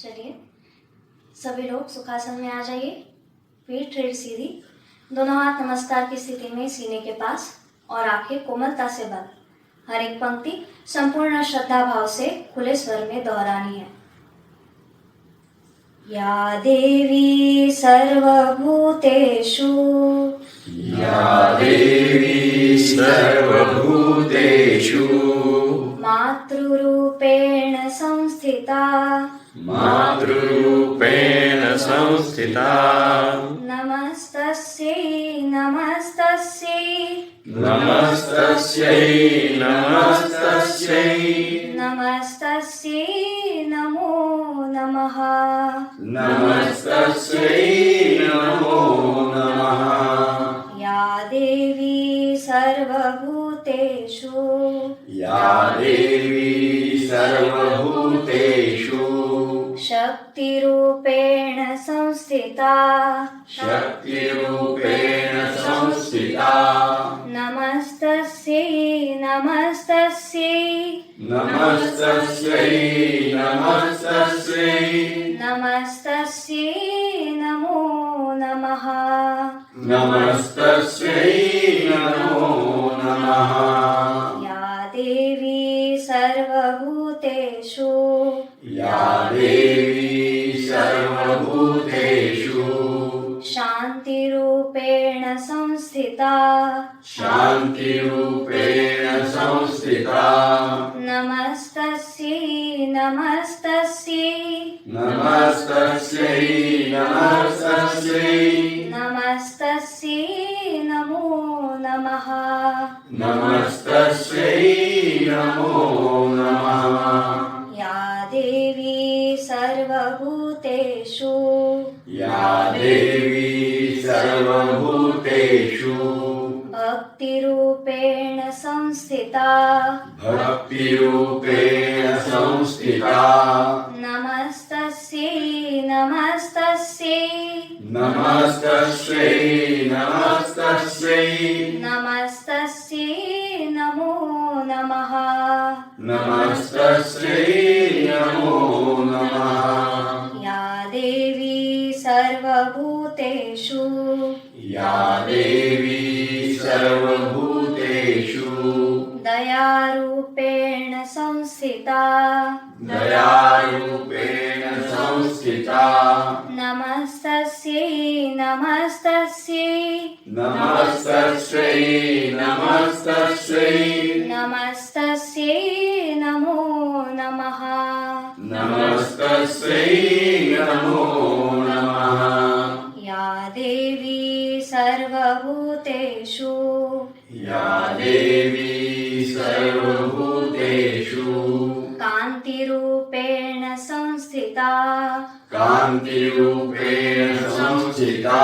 चलिए सभी लोग सुखासन में आ जाइए। पीठ टेढ़ी सीधी, दोनों हाथ नमस्कार की स्थिति में सीने के पास और आंखें कोमलता से बंद। हर एक पंक्ति संपूर्ण श्रद्धा भाव से खुले स्वर में दोहरानी है। या देवी सर्वभूतेषु, या देवी सर्वभूतेषु मातृरूपेण संस्थिता, मातृरूपेण संस्थिता। नमस्तस्यै नमस्तस्यै नमस्तस्यै नमस्तस्यै नमस्तस्यै नमो नमः। नमस्तस्यै नमो नमः। या देवी सर्वभूतेषु, या देवी सर्वभूतेषु शक्तिरूपेण संस्थिता, शक्तिरूपेण संस्थिता। नमस्तस्यै नमस्तस्यै नमस्तस्यै नमस्तस्यै नमस्तस्यै नमो नमः। नमस्तस्यै नमो नमः। या देवी सर्वभूतेषु, या देवी सर्वभूतेषु शान्तिरूपेण संस्थिता, शान्तिरूपेण संस्थिता। नमस्तस्यै नमस्तस्यै नमस्तस्यै नमस्तस्यै नमस्तस्यै नमो नमः। नमस्तस्यै नमो नमः। या देवी सर्वभूतेषु, या देवी सर्वभूतेषु भक्तिरूपेण संस्थिता, भक्तिरूपेण संस्थिता। नमस्तस्यै नमस्तस्यै नमस्तस्यै नमस्तस्यै नमस्तस्यै नमो नमः। नमस्तस्यै नमो नमः। या देवी सर्वभूतेषु, या देवी सर्वभूतेषु दयारूपेण संस्थिता, दयारूपेण संस्थिता। नमस्तस्यै नमस्तस्यै नमस्तस्यै नमस्तस्यै नमस्तस्यै नमो नमः। नमस्तस्यै नमो नमः। या देवी सर्वभूतेषु, या देवी सर्वभूतेषु कान्तिरूपेण संस्थिता, कान्तिरूपेण संस्थिता।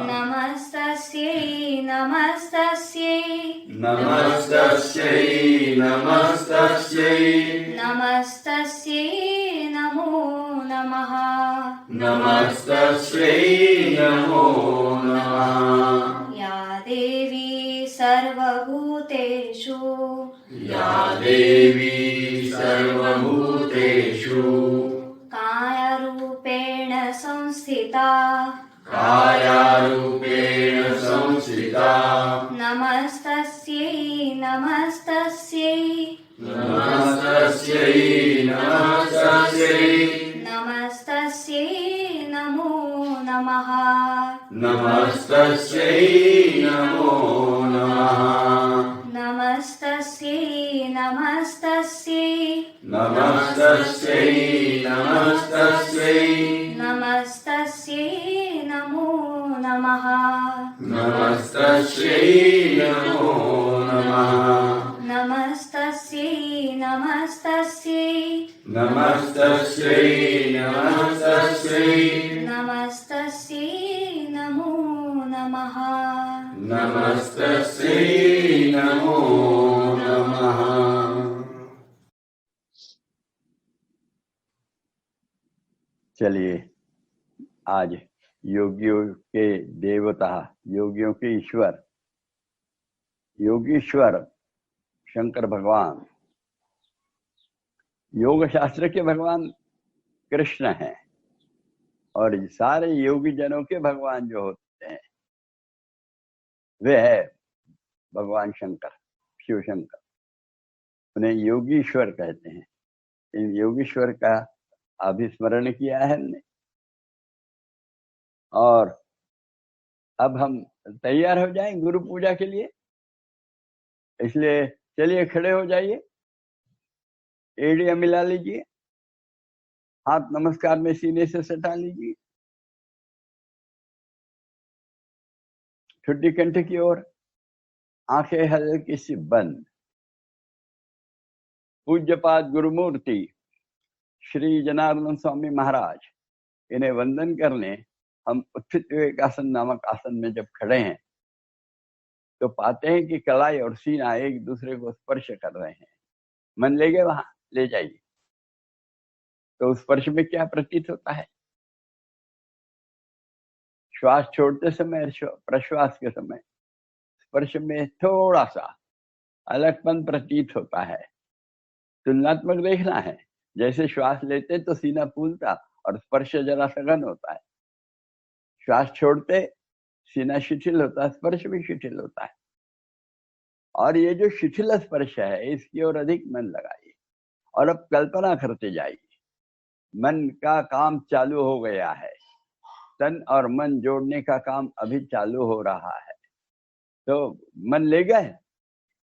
नमस्तस्यै नमस्तस्यै नमस्तस्यै नमस्तस्यै नमस्तस्यै नमो नमः। नमस्तस्यै नमो नमः। या देवी सर्वभूतेषु, या देवी सर्वभूतेषु कायरूपेण संस्थिता, कायारूपेण संस्थिता। नमस्तस्यै नमस्तस्यै नमस्तस्यै नमस्तस्यै नमस्तस्यै नमो नमः। नमस्तस्यै नमो नमः। नमस्तस्यै नमस्तस्यै नमस्तस्यै नमस्तस्यै नमस्तस्यै नमो नमः। नमस्तस्यै नमो नमः। नमस्तस्यै नमस्तस्यै नमस्तस्यै नमस्तस्यै नमस्तस्यै नमो नमः। नमस्तस्यै नमो नमः। चलिए आज योगियों के देवता, योगियों के ईश्वर, योगीश्वर शंकर भगवान, योग शास्त्र के भगवान कृष्ण हैं, और सारे योगी जनों के भगवान जो होते हैं वे है भगवान शंकर, शिव शंकर। उन्हें योगीश्वर कहते हैं। इन योगीश्वर का अभिस्मरण किया है हमने। और अब हम तैयार हो जाएं गुरु पूजा के लिए, इसलिए चलिए खड़े हो जाइए, एड़ियां मिला लीजिए, हाथ नमस्कार में सीने से सटा लीजिए, ठुड्डी कंठ की ओर, आंखें हल्की सी बंद। पूज्यपाद गुरुमूर्ति श्री जनार्दन स्वामी महाराज, इन्हें वंदन करने हम उत्थित विवेकासन नामक आसन में जब खड़े हैं तो पाते हैं कि कलाई और सीना एक दूसरे को स्पर्श कर रहे हैं। मन ले गए वहां, ले जाइए। तो उस स्पर्श में क्या प्रतीत होता है? श्वास छोड़ते समय, प्रश्वास के समय स्पर्श में थोड़ा सा अलगपन प्रतीत होता है। तुलनात्मक देखना है, जैसे श्वास लेते तो सीना फूलता और स्पर्श जरा सघन होता है, श्वास छोड़ते सीना शिथिल होता है, स्पर्श भी शिथिल होता है। और ये जो शिथिल स्पर्श है इसकी ओर अधिक मन लगाइए और अब कल्पना करते जाइए मन का काम चालू हो गया है, तन और मन जोड़ने का काम अभी चालू हो रहा है। तो मन ले गए,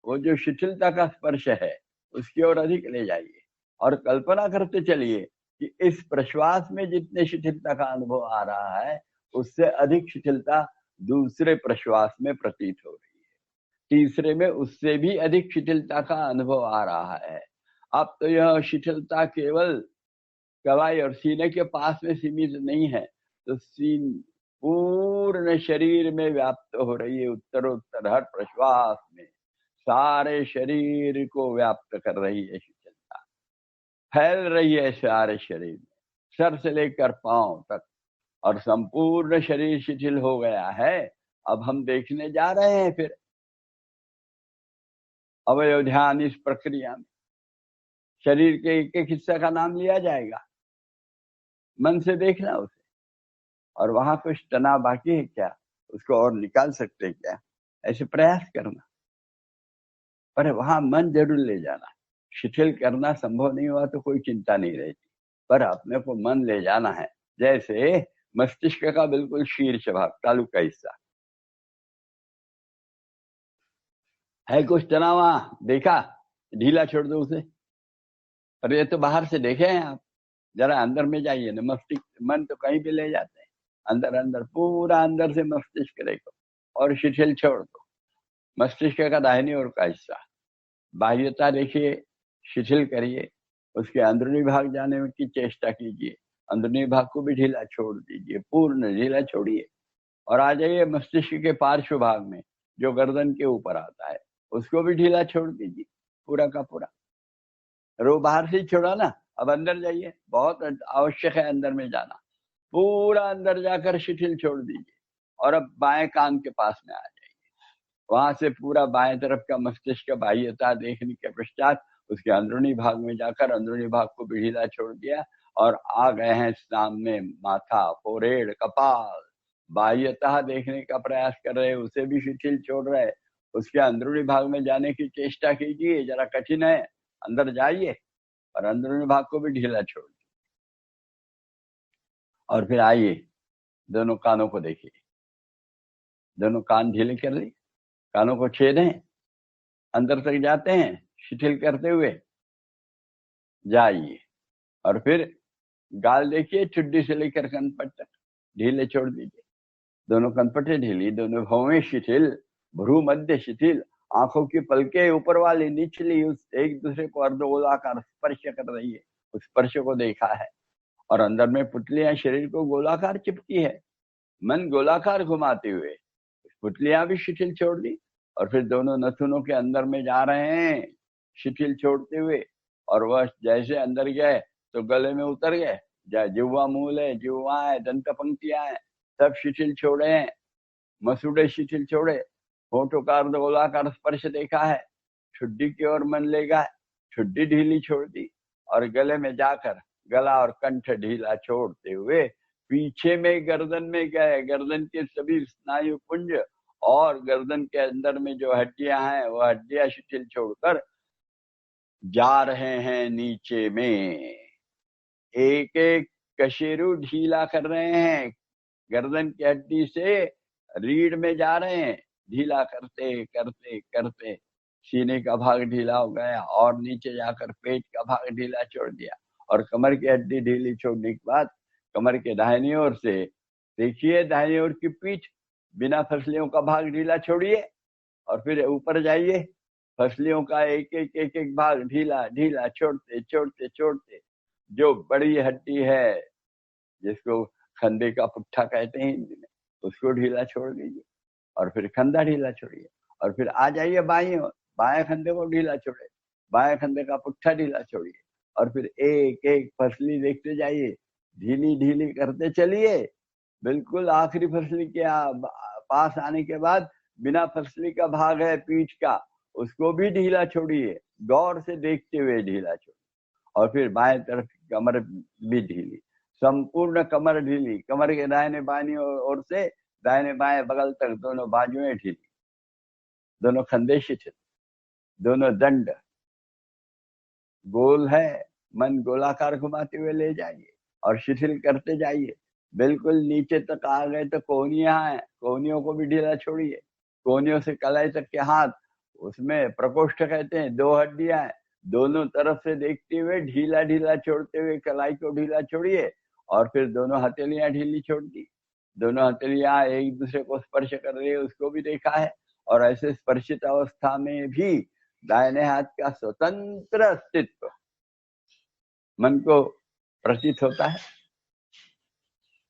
वो जो शिथिलता का स्पर्श है उसकी ओर अधिक ले जाइए और कल्पना करते चलिए कि इस प्रश्वास में जितने शिथिलता का अनुभव आ रहा है उससे अधिक शिथिलता दूसरे प्रश्वास में प्रतीत हो रही है, तीसरे में उससे भी अधिक शिथिलता का अनुभव आ रहा है। अब तो यह शिथिलता केवल कलाई और सीने के पास में सीमित नहीं है, तो पूर्ण शरीर में व्याप्त हो रही है। उत्तरोत्तर हर प्रश्वास में सारे शरीर को व्याप्त कर रही है शिथिलता, फैल रही है सारे शरीर में, सर से लेकर पांव तक, और संपूर्ण शरीर शिथिल हो गया है। अब हम देखने जा रहे हैं फिर अवयव ध्यान। इस प्रक्रिया में शरीर के एक एक हिस्सा का नाम लिया जाएगा, मन से देखना उसे, और वहां कुछ तनाव बाकी है क्या, उसको और निकाल सकते हैं क्या, ऐसे प्रयास करना। पर वहां मन जरूर ले जाना। शिथिल करना संभव नहीं हुआ तो कोई चिंता नहीं रहती, पर अपने को मन ले जाना है। जैसे मस्तिष्क का बिल्कुल शीर्ष भाग, तालु का हिस्सा है, कुछ तनाव देखा, ढीला छोड़ दो उसे। पर ये तो बाहर से देखे हैं आप, जरा अंदर में जाइए ना। मस्तिष्क मन तो कहीं भी ले जाते हैं, अंदर अंदर, पूरा अंदर से मस्तिष्क देखो और शिथिल छोड़ दो। मस्तिष्क का दाहिनी ओर का हिस्सा, बाह्यता देखिए, शिथिल करिए, उसके अंदरूनी भाग जाने की चेष्टा कीजिए, अंदरूनी भाग को भी ढीला छोड़ दीजिए, पूर्ण ढीला छोड़िए और आ जाइए मस्तिष्क के पार्श्व भाग में जो गर्दन के ऊपर आता है, उसको भी ढीला छोड़ दीजिए पूरा का पूरा। रो बाहर से छोड़ा ना, अब अंदर जाइए, बहुत आवश्यक है अंदर में जाना। पूरा अंदर जाकर शिथिल छोड़ दीजिए और अब बाएं कान के पास में आ जाइए। वहां से पूरा बाएं तरफ का मस्तिष्क बाह्यता देखने के पश्चात उसके अंदरूनी भाग में जाकर अंदरूनी भाग को भी ढीला छोड़ दिया और आ गए हैं सामने माथा, फोrehead, कपाल, बाह्यता देखने का प्रयास कर रहे हैं, उसे भी शिथिल छोड़ रहे हैं। उसके अंदरूनी भाग में जाने की चेष्टा कीजिए, जरा कठिन है, अंदर जाइए और अंदरूनी भाग को भी ढीला छोड़ दीजिए। और फिर आइए दोनों कानों को देखिए, दोनों कान ढीले कर लिए, कानों को छेदें, अंदर तक जाते हैं शिथिल करते हुए, जाइए। और फिर गाल देखिए, ठुड्डी से लेकर कनपट तक ढीले छोड़ दीजिए, दोनों कनपटें ढीली, दोनों भौवें शिथिल, भ्रू मध्य शिथिल, आंखों की पलकें ऊपर वाली निचली उस एक दूसरे को अर्धगोलाकार स्पर्श कर रही है, उस स्पर्श को देखा है। और अंदर में पुतलियां शरीर को गोलाकार चिपकी है, मन गोलाकार घुमाते हुए पुतलियां भी शिथिल छोड़ दी और फिर दोनों नथुनों के अंदर में जा रहे हैं शिथिल छोड़ते हुए। और वह जैसे अंदर गए तो गले में उतर गए, जिह्वा मूल है, जिह्वाएं, दंत पंक्तियां हैं, सब शिथिल छोड़े हैं, मसूड़े शिथिल छोड़े, होठों का अर्धगोलाकार स्पर्श देखा है, ठुड्डी की ओर मन ले गए, ठुड्डी ढीली छोड़ दी और गले में जाकर गला और कंठ ढीला छोड़ते हुए पीछे में गर्दन में गए, गर्दन के सभी स्नायु पुंज और गर्दन के अंदर में जो हड्डियां हैं वो हड्डियां शिथिल छोड़कर जा रहे हैं नीचे में। एक एक कशेरु ढीला कर रहे हैं, गर्दन की हड्डी से रीढ़ में जा रहे हैं, ढीला करते करते करते सीने का भाग ढीला हो गया और नीचे जाकर पेट का भाग ढीला छोड़ दिया। और कमर की हड्डी ढीली छोड़ने के बाद कमर के दाहिनी ओर से देखिए, दाहिनी ओर की पीठ बिना फसलियों का भाग ढीला छोड़िए और फिर ऊपर जाइए, फसलियों का एक एक एक एक भाग ढीला ढीला छोड़ते छोड़ते छोड़ते जो बड़ी हड्डी है जिसको खंधे का पुट्ठा कहते हैं हिंदी में, उसको ढीला छोड़ दीजिए और फिर खंधा ढीला छोड़िए और फिर आ जाइए बाएं ओर, बाएं खंधे को ढीला छोड़े, बाएं खंधे का पुट्ठा ढीला छोड़िए और फिर एक एक फसली देखते जाइए, ढीली ढीली करते चलिए। बिल्कुल आखिरी फसली के पास आने के बाद बिना फसली का भाग है पीठ का, उसको भी ढीला छोड़िए, गौर से देखते हुए ढीला छोड़िए और फिर बाएं तरफ कमर भी ढीली, संपूर्ण कमर ढीली, कमर के दाहिने बाईं ओर से दाहिने बाएं बगल तक दोनों बाजुएं ढीली, दोनों खंधे शिथिल, दोनों दंड गोल है, मन गोलाकार घुमाते हुए ले जाइए और शिथिल करते जाइए। बिल्कुल नीचे तक आ गए तो कोहनियां हैं, कोहनियों को भी ढीला छोड़िए, कोहनियों से कलाई तक के हाथ, उसमें प्रकोष्ठ कहते हैं, 2 हड्डियां हैं, दोनों तरफ से देखते हुए ढीला ढीला छोड़ते हुए कलाई को ढीला छोड़िए और फिर दोनों हथेलियां ढीली छोड़ दी, दोनों हथेलियां एक दूसरे को स्पर्श कर रही है उसको भी देखा है। और ऐसे स्पर्शित अवस्था में भी दाहिने हाथ का स्वतंत्र अस्तित्व मन को प्रतीत होता है,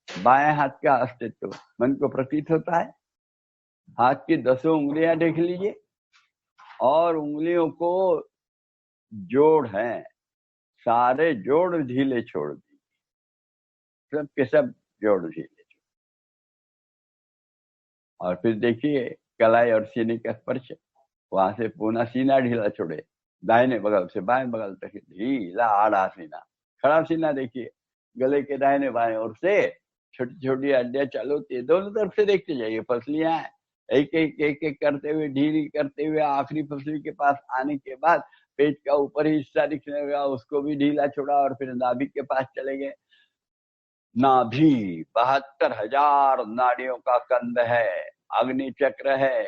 बाएं हाथ का अस्तित्व मन को प्रतीत होता है। हाथ की 10 उंगलियां देख लीजिए और उंगलियों को जोड़ हैं, सारे जोड़ ढीले छोड़ दीजिए, सब के सब जोड़ ढीले छोड़। और फिर देखिए कलाई और सीने का स्पर्श, वहां से पूना सीना ढीला छोड़े, दाहिने बगल से बाएं बगल तक ढीला आड़ा सीना, खड़ा सीना देखिए, गले के दाहिने बाएं ओर से छोटी छोटी हड्डियां चालू होती है, दोनों तरफ से देखते जाइए, फसलियां एक एक एक एक करते हुए ढीली करते हुए आखिरी फसली के पास आने के बाद पेट का ऊपरी हिस्सा दिखने लगा, उसको भी ढीला छोड़ा और फिर नाभि के पास चले गए। नाभि 72,000 नाड़ियों का कंद है, अग्नि चक्र है,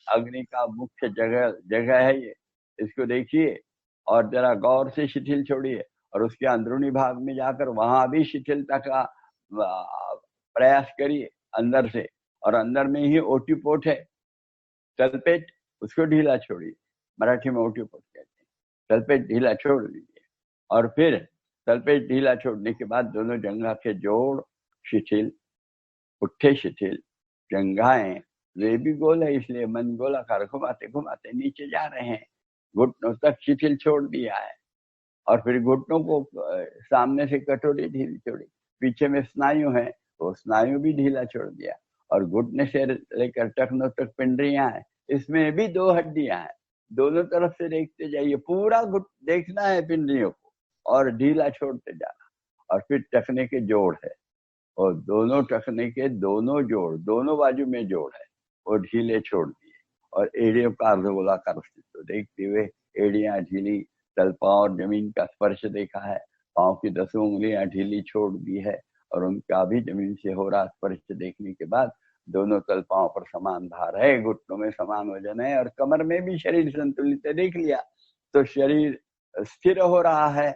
अग्नि का मुख्य जगह है ये, इसको देखिए और जरा गौर से शिथिल छोड़िए और उसके अंदरूनी भाग में जाकर वहां भी शिथिलता का प्रयास करिए अंदर से, और अंदर में ही ओटीपोट है, तलपेट, उसको ढीला छोड़िए, मराठी में ओटीपोट कहते हैं, तलपेट ढीला छोड़ दीजिए और फिर तलपेट ढीला छोड़ने के बाद दोनों जंघा के जोड़ शिथिल, पुट्ठे शिथिल, जंघाएं वे भी गोल है इसलिए मन गोलाकार घुमाते घुमाते नीचे जा रहे हैं, घुटनों तक शिथिल छोड़ दिया है और फिर घुटनों को सामने से कटोरी ढीली छोड़ी, पीछे में स्नायु है वो स्नायु भी ढीला छोड़ दिया और घुटने से लेकर टखनों तक पिंडरियां हैं, इसमें भी 2 हड्डियां हैं, दोनों तरफ से देखते जाइए, पूरा देखना है पिंडरियों को और ढीला छोड़ते जाना। और फिर टखने के जोड़ है और दोनों टखने के दोनों जोड़, दोनों बाजू में जोड़ है, वो ढीले छोड़ दिए और एड़ियों का अर्धगोलाकार अस्तित्व देखते हुए एड़ियां ढीली, तल पांव और जमीन का स्पर्श देखा है, पांव की 10 उंगलियां ढीली छोड़ दी है और उनका भी जमीन से हो रहा स्पर्श देखने के बाद दोनों तल पांव पर समान भार है, घुटनों में समान वजन है और कमर में भी शरीर संतुलित है, देख लिया तो शरीर स्थिर हो रहा है,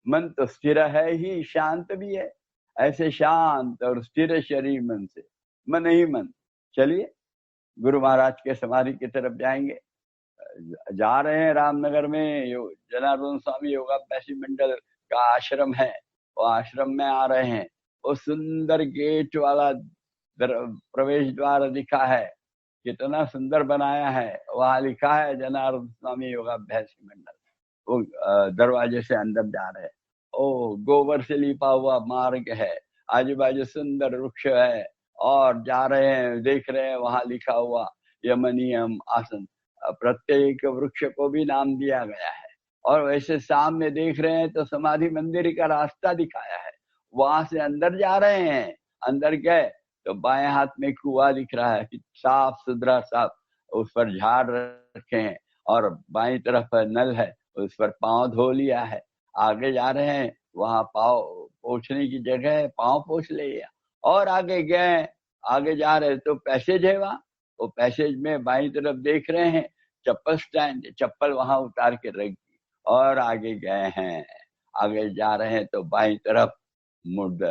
मन तो स्थिर है ही, शांत भी है। ऐसे शांत और स्थिर शरीर मन से मन ही मन चलिए गुरु महाराज के समाधि की तरफ जाएंगे। जा रहे हैं रामनगर में, जनार्दन स्वामी योगाभ्यासी मंडल का आश्रम है, वो आश्रम में आ रहे हैं, वो सुंदर गेट वाला प्रवेश द्वार दिखा है, कितना सुंदर बनाया है, वहां लिखा है जनार्दन स्वामी योगाभ्यासी मंडल, वो दरवाजे से अंदर जा रहे हैं, ओ गोबर से लिपा हुआ मार्ग है, आजू बाजू सुंदर वृक्ष है और जा रहे हैं, देख रहे हैं वहां लिखा हुआ यमनियम आसन, प्रत्येक वृक्ष को भी नाम दिया गया है और वैसे सामने देख रहे हैं तो समाधि मंदिर का रास्ता दिखाया है, वहां से अंदर जा रहे हैं। अंदर गए तो बाएं हाथ में कुआं दिख रहा है, साफ सुथरा साफ, उस पर झाड़ रखे हैं, और बाईं तरफ नल है, उस पर पांव धो लिया है। आगे जा रहे हैं, वहां पांव पोछने की जगह है, पांव पोछ लिया। और आगे गए, आगे जा रहे तो पैसेज है वहां, वो पैसेज में बाईं तरफ देख रहे हैं चप्पल स्टैंड, चप्पल वहां उतार के रख दी। और आगे गए हैं, आगे जा रहे हैं तो बाईं तरफ मुड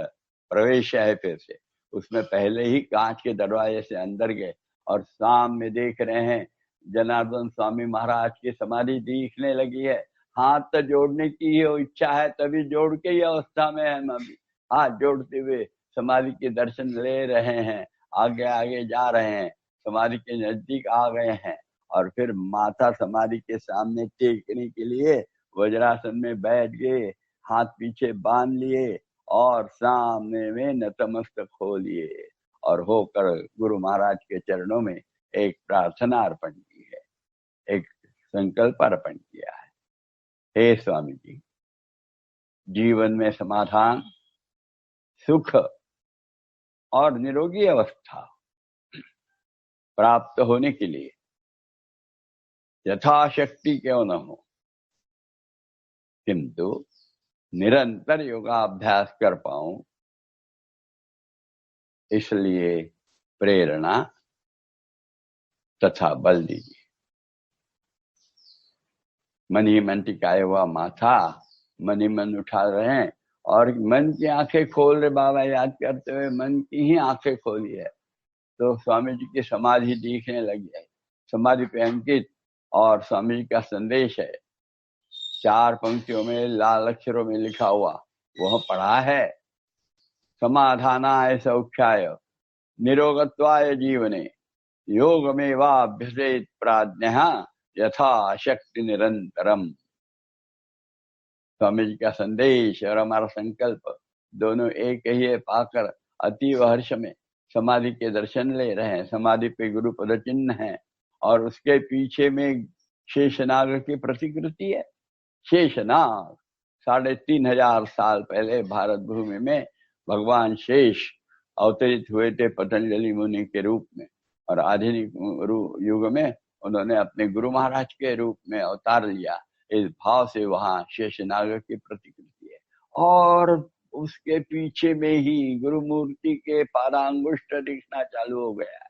प्रवेश है, फिर से उसमें पहले ही कांच के दरवाजे से अंदर गए, और सामने देख रहे हैं जनार्दन स्वामी महाराज की समाधि दिखने लगी है। हाथ तो जोड़ने की ही इच्छा है, तभी जोड़ के ही अवस्था में है हम अभी, हाथ जोड़ते हुए समाधि के दर्शन ले रहे हैं। आगे आगे जा रहे हैं, समाधि के नजदीक आ गए हैं, और फिर माथा समाधि के सामने टेकने के लिए वज्रासन में बैठ गए, हाथ पीछे बांध लिए और सामने में नतमस्तक हो लिए, और होकर गुरु महाराज के चरणों में एक प्रार्थना अर्पण की है, एक संकल्प अर्पण किया है। हे स्वामी जी, जीवन में समाधान, सुख और निरोगी अवस्था प्राप्त होने के लिए यथाशक्ति क्यों न हो, किंतु निरंतर योगाभ्यास कर पाऊं, इसलिए प्रेरणा तथा बल दीजिए। मन ही मन टिकाए हुआ माथा मन ही मन उठा रहे हैं, और मन की आंखें खोल रहे, बाबा याद करते हुए मन की ही आंखें खोली है, तो स्वामी जी की समाधि दिखने लगी है। समाधि पे अंकित और स्वामी जी का संदेश है, 4 पंक्तियों में लाल अक्षरों में लिखा हुआ, वह पढ़ा है। समाधानाय सौख्याय निरोगत्वाय जीवने योगमेवाभ्यसेत प्राज्ञः यथा शक्ति निरंतरम। स्वामी जी का संदेश और हमारा संकल्प दोनों एक ही है, पाकर अतीव हर्ष में समाधि के दर्शन ले रहे हैं। समाधि पे गुरु पद चिन्ह है, और उसके पीछे में शेषनाग की प्रतिकृति है। शेषनाग 3500 साल पहले भारत भूमि में भगवान शेष अवतरित हुए थे पतंजलि मुनि के रूप में, और आधुनिक युग में उन्होंने अपने गुरु महाराज के रूप में अवतार लिया। इस भाव से वहां शेषनाग की प्रतिकृति है, और उसके पीछे में ही गुरु मूर्ति के पादांगुष्ठ दिखना चालू हो गया है।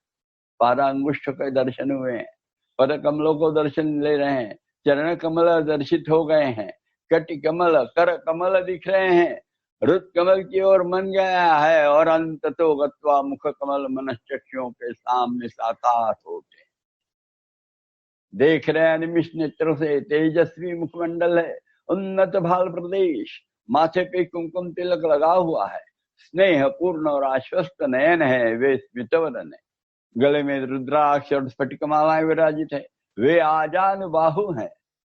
पादांगुष्ठ के दर्शन हुए हैं, पद कमलों को दर्शन ले रहे हैं, चरण कमल दर्शित हो गए हैं, कटि कमल कर कमल दिख रहे हैं, रुत कमल की ओर मन गया है, और अंततो गत्वा मुख कमल मनश्चक्षुओं के सामने साकार होते देख रहे हैं। निमिष नेत्र से तेजस्वी मुखमंडल है, उन्नत भाल प्रदेश, माथे पे कुमकुम तिलक लगा हुआ है, स्नेह पूर्ण और आश्वस्त नयन है, वे स्मितवदन है, गले में रुद्राक्ष और स्फटिक मालाएं विराजित है, वे आजान बाहु हैं,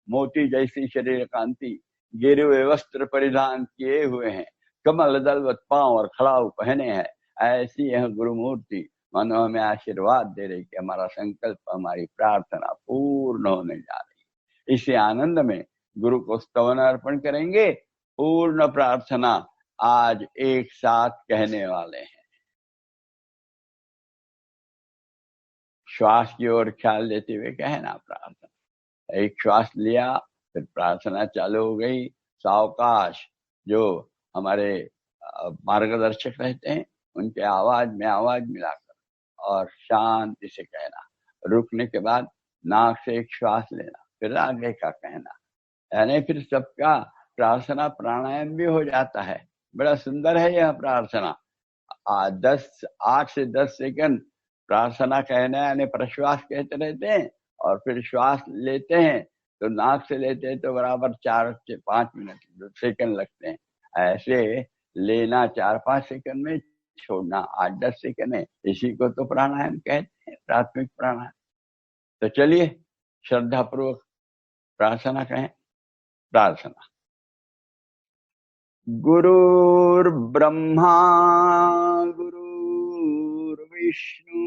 मोती जैसी शरीर कांति, गिरे वस्त्र परिधान किए हुए हैं, कमल दलवत पांव और खड़ाऊ पहने हैं। ऐसी यह गुरु मूर्ति मानो हमें आशीर्वाद दे रही कि हमारा संकल्प, हमारी प्रार्थना पूर्ण होने जा रही है। इसी आनंद में गुरु को स्तवन अर्पण करेंगे। पूर्ण प्रार्थना आज एक साथ कहने वाले हैं। श्वास की ओर ख्याल देते हुए कहना प्रार्थना। एक श्वास लिया, फिर प्रार्थना चालू हो गई। सावकाश जो हमारे मार्गदर्शक रहते हैं उनके आवाज में आवाज मिलाकर और शांति से कहना। रुकने के बाद नाक से एक श्वास लेना, फिर आगे का कहना, यानी फिर सबका प्रार्थना प्राणायाम भी हो जाता है। बड़ा सुंदर है यह प्रार्थना। 8 से 10 सेकंड प्रार्थना कहना, यानी प्रश्वास कहते रहते हैं, और फिर श्वास लेते हैं तो नाक से लेते हैं तो बराबर 4 से 5 मिनट सेकंड लगते हैं। ऐसे लेना 4-5 सेकंड में, छोड़ना 8-10 सेकंड है। इसी को तो प्राणायाम कहते हैं, प्राथमिक प्राणायाम। तो चलिए श्रद्धा पूर्वक प्रार्थना कहें। प्रार्थना। गुरुर्ब्रह्मा गुरुर्विष्णु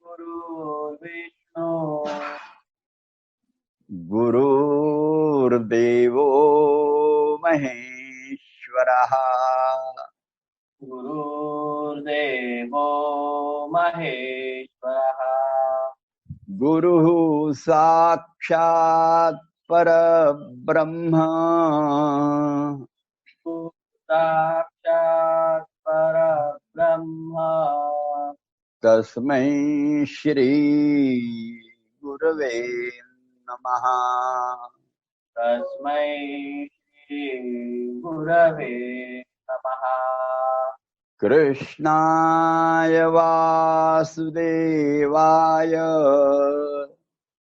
गुरुर्विष्णु गुरुर्देवो महेश्वरः गुरुर्देवो महेश्वरः गुरुः साक्षात् परब्रह्म साक्षात् परब्रह्म तस्मै श्री गुरवे नमः तस्मै श्री गुरवे नमः कृष्णाय वासुदेवाय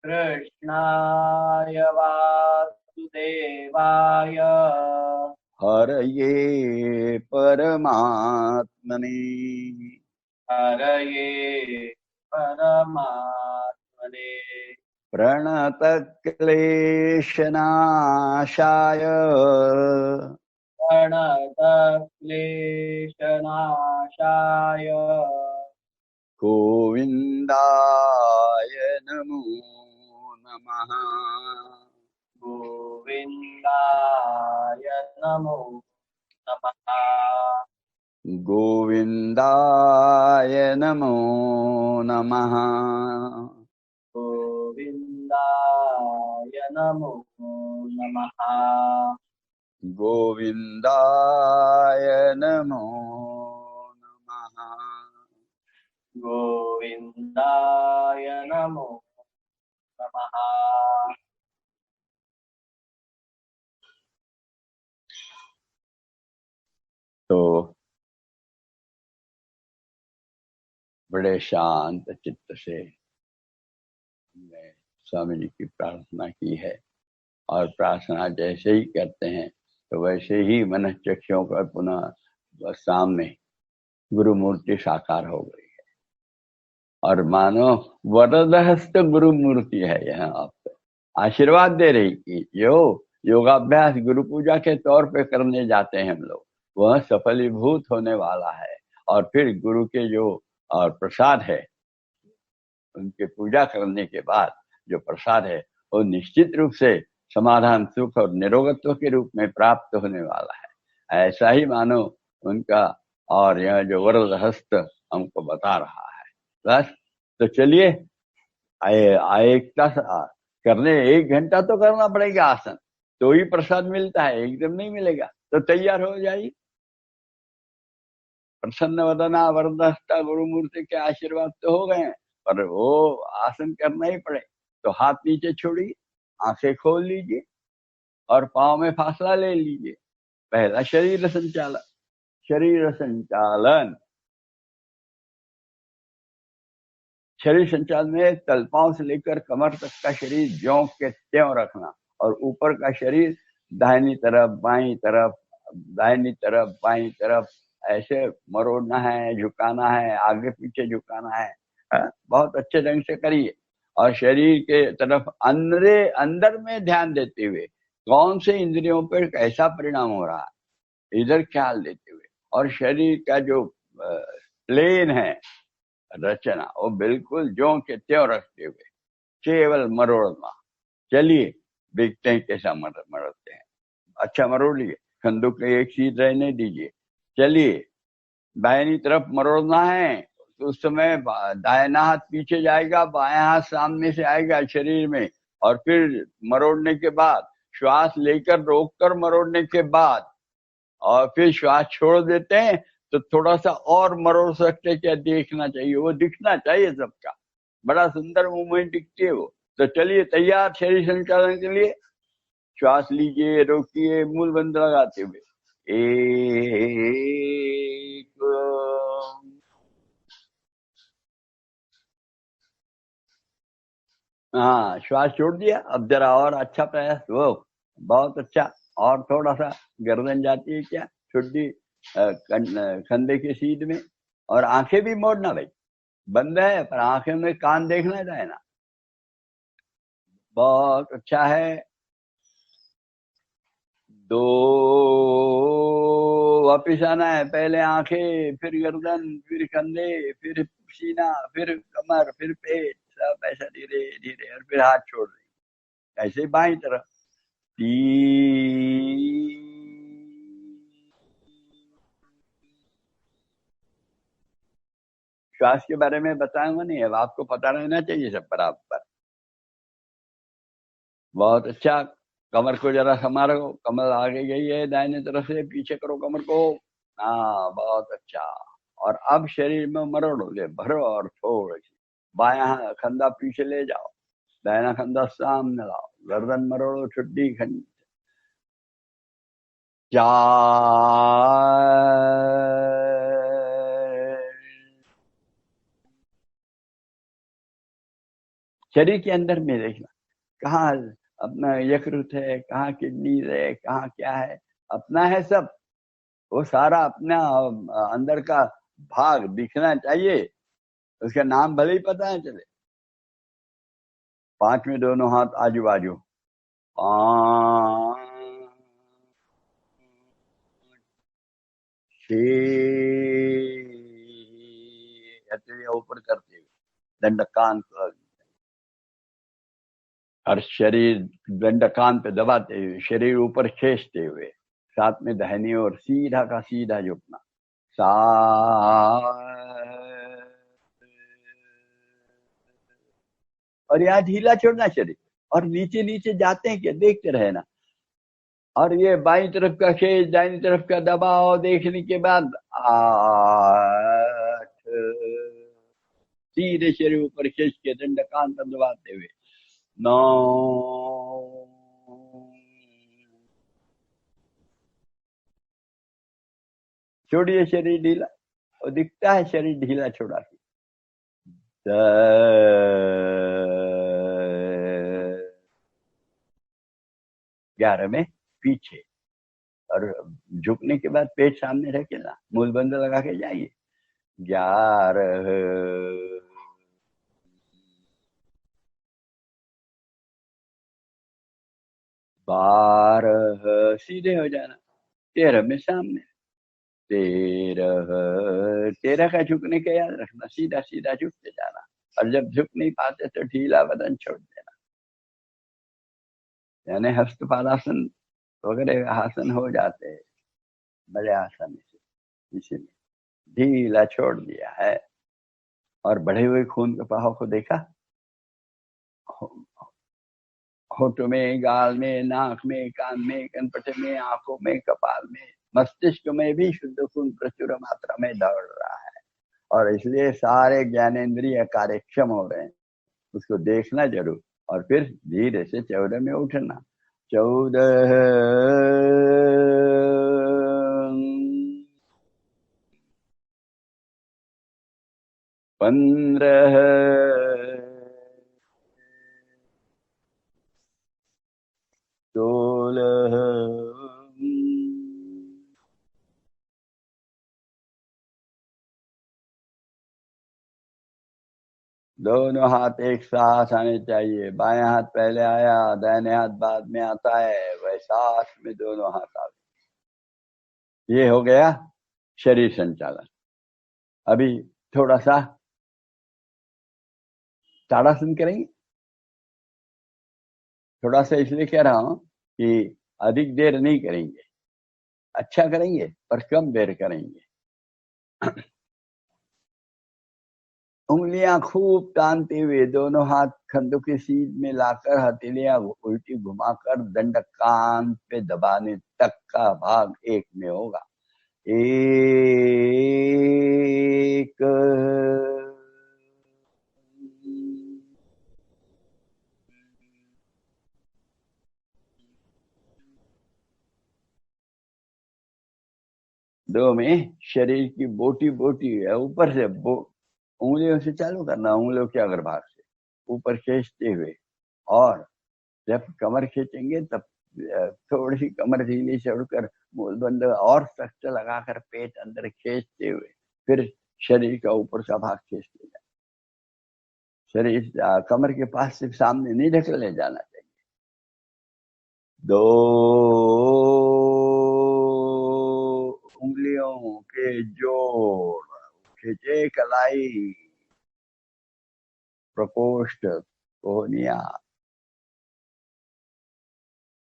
कृष्णाय वासुदेवाय हरये परमात्मने हरये परमात्मने प्रणतक्लेशनाशाय प्रणतक्लेशनाशाय गोविन्दाय नमो नमः गोविन्दाय नमो नमः गोविन्दाय नमो नमः गोविन्दाय नमो नमः गोविन्दाय नमो नमः गोविन्दाय नमो नमः तो बड़े शांत चित्त से हमने स्वामी जी की प्रार्थना की है और प्रार्थना जैसे ही करते हैं तो वैसे ही मन चक्षुओं का पुनः सामने गुरु मूर्ति साकार हो गई है और मानो वरदहस्त गुरु मूर्ति है यहाँ आपको आशीर्वाद दे रही कि जो योगाभ्यास गुरु पूजा के तौर पे करने जाते हैं हम लोग वह सफलीभूत होने वाला है और फिर गुरु के जो और प्रसाद है उनके पूजा करने के बाद जो प्रसाद है वो निश्चित रूप से समाधान सुख और निरोगत्व के रूप में प्राप्त होने वाला है ऐसा ही मानो उनका और यह जो वरद हस्त हमको बता रहा है बस तो चलिए एकता करने 1 घंटा तो करना पड़ेगा आसन तो ही प्रसाद मिलता है एकदम नहीं मिलेगा तो तैयार हो जाइए प्रसन्न वदना वरदहस्ता गुरु मूर्ति के आशीर्वाद तो हो गए हैं पर वो आसन करना ही पड़े तो हाथ नीचे छोड़िए आंखें खोल लीजिए और पाँव में फासला ले लीजिए पहला शरीर संचालन शरीर संचालन में तलपांव से लेकर कमर तक का शरीर ज्यों के त्यों रखना और ऊपर का शरीर दाहिनी तरफ बाईं तरफ बाईं तरफ ऐसे मरोड़ना है झुकाना है आगे पीछे झुकाना है बहुत अच्छे ढंग से करिए और शरीर के तरफ अंदर में ध्यान देते हुए कौन से इंद्रियों पर कैसा परिणाम हो रहा है इधर ख्याल देते हुए और शरीर का जो प्लेन है रचना वो बिल्कुल ज्यों के त्यों रखते हुए केवल मरोड़ना चलिए देखते हैं कैसा मरोड़ते हैं अच्छा मरोड़िए कंधों के एक सीध रहने दीजिए चलिए दाहिनी तरफ मरोड़ना है तो उस समय दाहिना हाथ पीछे जाएगा बायां हाथ सामने से आएगा शरीर में और फिर मरोड़ने के बाद श्वास लेकर रोककर मरोड़ने के बाद और फिर श्वास छोड़ देते हैं तो थोड़ा सा और मरोड़ सकते क्या देखना चाहिए वो दिखना चाहिए सबका बड़ा सुंदर मूवमेंट दिखती है वो तो चलिए तैयार शरीर संचालन के लिए श्वास लीजिए रोकिए मूल बंद लगाते हुए एक हाँ श्वास छोड़ दिया अब जरा और अच्छा प्रयास वो बहुत अच्छा और थोड़ा सा गर्दन जाती है क्या छुट्टी कंधे के सीध में और आंखें भी मोड़ना भाई बंद है पर आंखें में कान देखना चाहे ना बहुत अच्छा है 2 वापिस आना है पहले आंखें फिर गर्दन फिर कंधे फिर सीना फिर कमर फिर पेट सब ऐसा धीरे धीरे और फिर हाथ छोड़ दें ऐसे बाईं तरफ श्वास के बारे में बताऊंगा नहीं, अब आपको पता रहना चाहिए सब बराबर। बहुत अच्छा। कमर को जरा संभालो, कमर आगे गई है दाहिने तरफ से, पीछे करो कमर को। हाँ, बहुत अच्छा। और अब शरीर में मरोड़ो, ले भरो और थोड़ी सी बायां कंधा पीछे ले जाओ, दाहिना कंधा सामने लाओ, गर्दन मरोड़ो, छुट्टी खंड। शरीर के अंदर में देखना कहाँ अपना यकृत है, कहाँ किडनी है, कहाँ क्या है, अपना है सब। वो सारा अपना अंदर का भाग दिखना चाहिए, उसका नाम भले ही पता है चले। 5 में दोनों हाथ आजू बाजू, 5 6 ऊपर करते हुए दंड कान और शरीर दंड कान पे दबाते हुए शरीर ऊपर खींचते हुए, साथ में दाहिनी ओर सीधा का सीधा झुकना। और यहाँ ढीला छोड़ना शरीर, और नीचे नीचे जाते हैं क्या देखते रहे ना। और ये बाई तरफ का खींच, दाहिनी तरफ का दबाव देखने के बाद 8 सीधे शरीर ऊपर खींच के दंड कान पर दबाते हुए 9 छोड़िए शरीर ढीला, और दिखता है शरीर ढीला छोड़ा। 11 में पीछे, और झुकने के बाद पेट सामने रख के ना मूल बंद लगा के जाइए। 11 12 सीधे हो जाना। 13 में सामने, 13 का झुकने का याद रखना, सीधा सीधा झुकते जाना। और जब झुक नहीं पाते तो ढीला बदन छोड़ देना, यानी हस्तपादासन वगैरह आसन हो जाते हैं बड़े आसानी से, इसीलिए ढीला छोड़ दिया है। और बढ़े हुए खून के बहाव को देखा, होठों में, गाल में, नाक में, कान में, कनपटे में, आंखों में, कपाल में, मस्तिष्क में भी शुद्ध खून प्रचुर मात्रा में दौड़ रहा है, और इसलिए सारे ज्ञानेंद्रिय कार्यक्षम हो रहे हैं। उसको देखना जरूर, और फिर धीरे से 14 में उठना। 14 15 16 दोनों हाथ एक साथ आने चाहिए। बाएं हाथ पहले आया, दाहिने हाथ बाद में आता है, वह साथ में दोनों हाथ आ गए। ये हो गया शरीर संचालन। अभी थोड़ा सा ताड़ासन करेंगे। थोड़ा सा इसलिए कह रहा हूं कि अधिक देर नहीं करेंगे, अच्छा करेंगे पर कम देर करेंगे। उंगलियां खूब तानते हुए दोनों हाथ खंडों के सीध में लाकर हथेलियां उल्टी घुमाकर दंड कान पे दबाने तक का भाग एक में होगा। 1 2 में शरीर की बोटी बोटी है, ऊपर से उंगलियों से चालू करना, उंगलियों के अग्रभाग से ऊपर खींचते हुए, और जब कमर खींचेंगे तब थोड़ी सी कमर ढीली छोड़कर मूलबंद और सख्त लगाकर पेट अंदर खींचते हुए फिर शरीर का ऊपर का भाग खींचते जाए। शरीर कमर के पास से सामने नहीं ढकले जाना चाहिए। 2 उंगलियों के जोड़ खींचे, कलाई, प्रकोष्ठ, कोहनिया,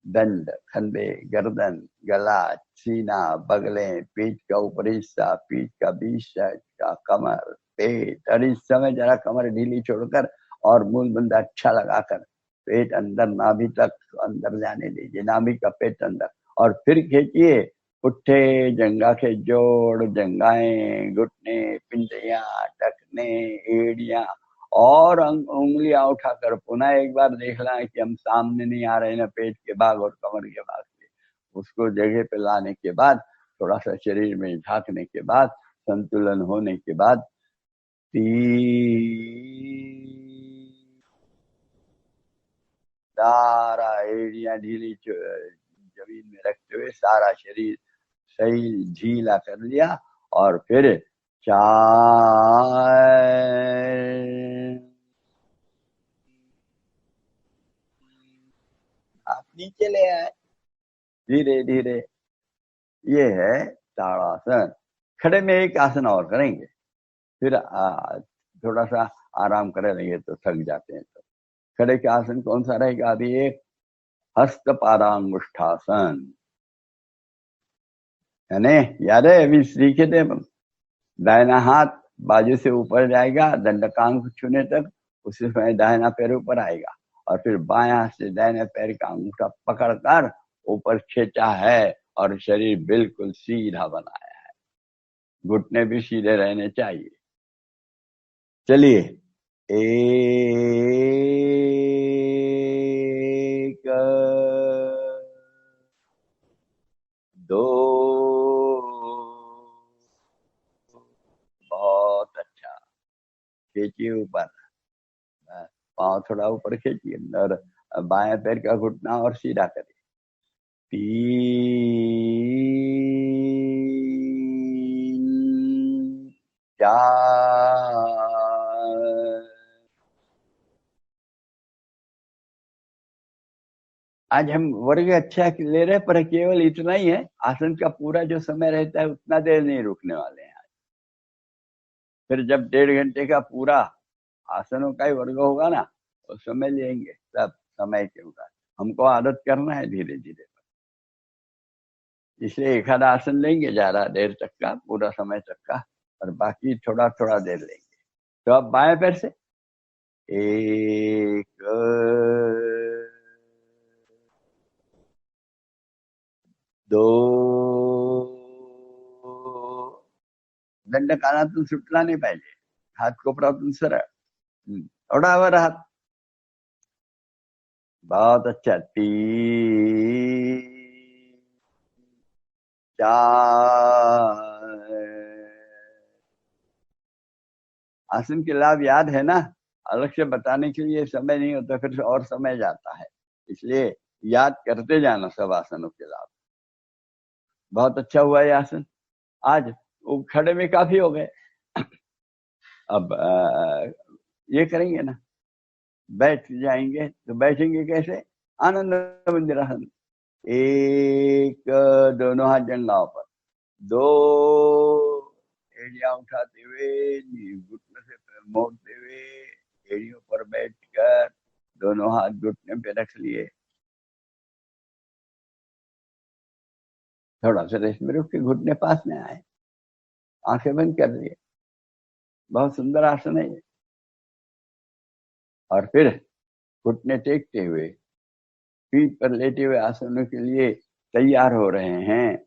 दंड, कंधे, गर्दन, गला, सीना, बगलें, पीठ का ऊपरी हिस्सा, पीठ का बीच का, कमर, पेट। और इस समय जरा कमर ढीली छोड़कर और मूल बंद अच्छा लगाकर पेट अंदर, नाभि तक अंदर जाने दीजिए, नाभि का पेट अंदर। और फिर खींचिए पुट्ठे, जंगा के जोड़, जंगाएं, घुटने, पिंडियां, टखने, एड़ियां, और उंगलियां उठाकर पुनः एक बार देखना है कि हम सामने नहीं आ रहे ना पेट के भाग और कमर के भाग से। उसको जगह पे लाने के बाद, थोड़ा सा शरीर में झांकने के बाद, संतुलन होने के बाद, सारा एड़ियां ढीली जमीन में रखते हुए सारा शरीर सही ढीला कर लिया। और फिर 4 आप नीचे ले आए धीरे धीरे। ये है ताड़ासन। खड़े में एक आसन और करेंगे, फिर थोड़ा सा आराम करे रहेंगे तो थक जाते हैं। तो खड़े के आसन कौन सा रहेगा? अभी एक हस्त पादांगुष्ठासन, यानी याद है अभी सीखे थे। दाहिना हाथ बाजू से ऊपर जाएगा दंडकांग छूने तक, उसी समय दाहिना पैर ऊपर आएगा, और फिर बाएं हाथ से दाहिने पैर का अंगूठा पकड़कर ऊपर खींचा है और शरीर बिल्कुल सीधा बनाया है। घुटने भी सीधे रहने चाहिए। चलिए, 1 2, बहुत अच्छा। खींचिए ऊपर, पांव थोड़ा ऊपर खींचिए और बाएं पैर का घुटना और सीधा करिए। 3 4। आज हम वर्ग अच्छा ले रहे, पर केवल इतना ही है। आसन का पूरा जो समय रहता है उतना देर नहीं रुकने वाले हैं। फिर जब 1.5 घंटे का पूरा आसनों का ही वर्ग होगा ना, उस समय लेंगे सब समय के अनुसार। हमको आदत करना है धीरे धीरे, इसलिए एक आधा आसन लेंगे ज्यादा देर तक का, पूरा समय तक का, और बाकी थोड़ा थोड़ा देर लेंगे। तो अब बाएं पैर से 1 2। दंड कानातून सुटला नाही पाहिजे, हात कोपरातून सरळ, थोडा वर हात, बहुत अच्छा। 3 4। आसन के लाभ याद है ना? अलग से बताने के लिए समय नहीं होता, फिर और समय जाता है, इसलिए याद करते जाना सब आसनों के लाभ। बहुत अच्छा हुआ ये आसन। आज वो खड़े में काफी हो गए, अब ये करेंगे ना, बैठ जाएंगे। तो बैठेंगे कैसे? आनंद मंदिरासन। 1 दोनों हाथ जंघाओं पर, 2 एड़ियां उठाते हुए घुटने से मोड़ते हुए एड़ियों पर बैठकर दोनों हाथ घुटने पे रख लिए। थोड़ा सा रेस्ट में रुक के घुटने पास में आए, आंखें बंद कर लिए। बहुत सुंदर आसन है ये। और फिर घुटने टेकते हुए पीठ पर लेटे हुए आसनों के लिए तैयार हो रहे हैं।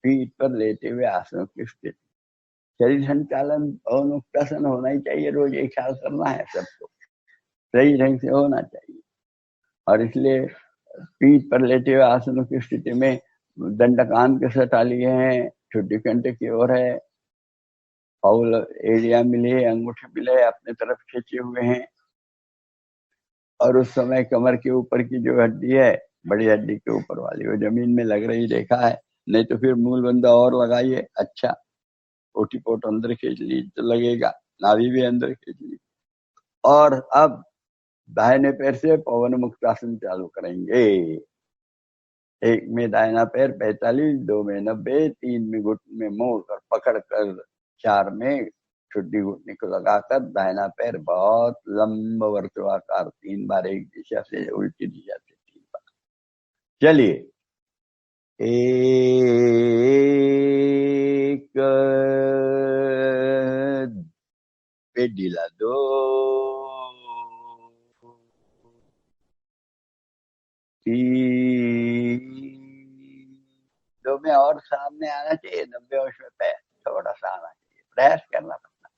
पीठ पर लेटे हुए आसनों की स्थिति, शरीर संचालन और मुक्तासन होना ही चाहिए। रोज एक ख्याल करना है सबको, सही ढंग से होना चाहिए। और इसलिए पीठ पर लेटे हुए आसनों की स्थिति में दंडकान के सटा लिए हैं, छोटी कंटे की ओर है, फाउल एरिया मिले, अंगूठे मिले, अपने तरफ खींचे हुए हैं। और उस समय कमर के ऊपर की जो हड्डी है, बड़ी हड्डी के ऊपर वाली, वो जमीन में लग रही देखा है? नहीं तो फिर मूल बंदा और लगाइए। अच्छा, ओटी पोट अंदर खींच ली तो लगेगा, नाभि भी अंदर खींच ली। और अब दाहिने पैर से पवन मुक्तासन चालू करेंगे। 1 में दाहिना पैर 45, 2 में 90, 3 में घुटने में मोड़ कर पकड़ कर, 4 में छुट्टी घुटने को लगाकर दाहिना पैर बहुत लंबा वर्तुलाकार 3 बार एक दिशा से, उल्टी दिशा से 3 बार। चलिए, एक पेट ढीला, दो, तीन, दो में और सामने आना चाहिए, 90 अंश में पैर थोड़ा सा आना चाहिए, प्रयास करना पड़ता।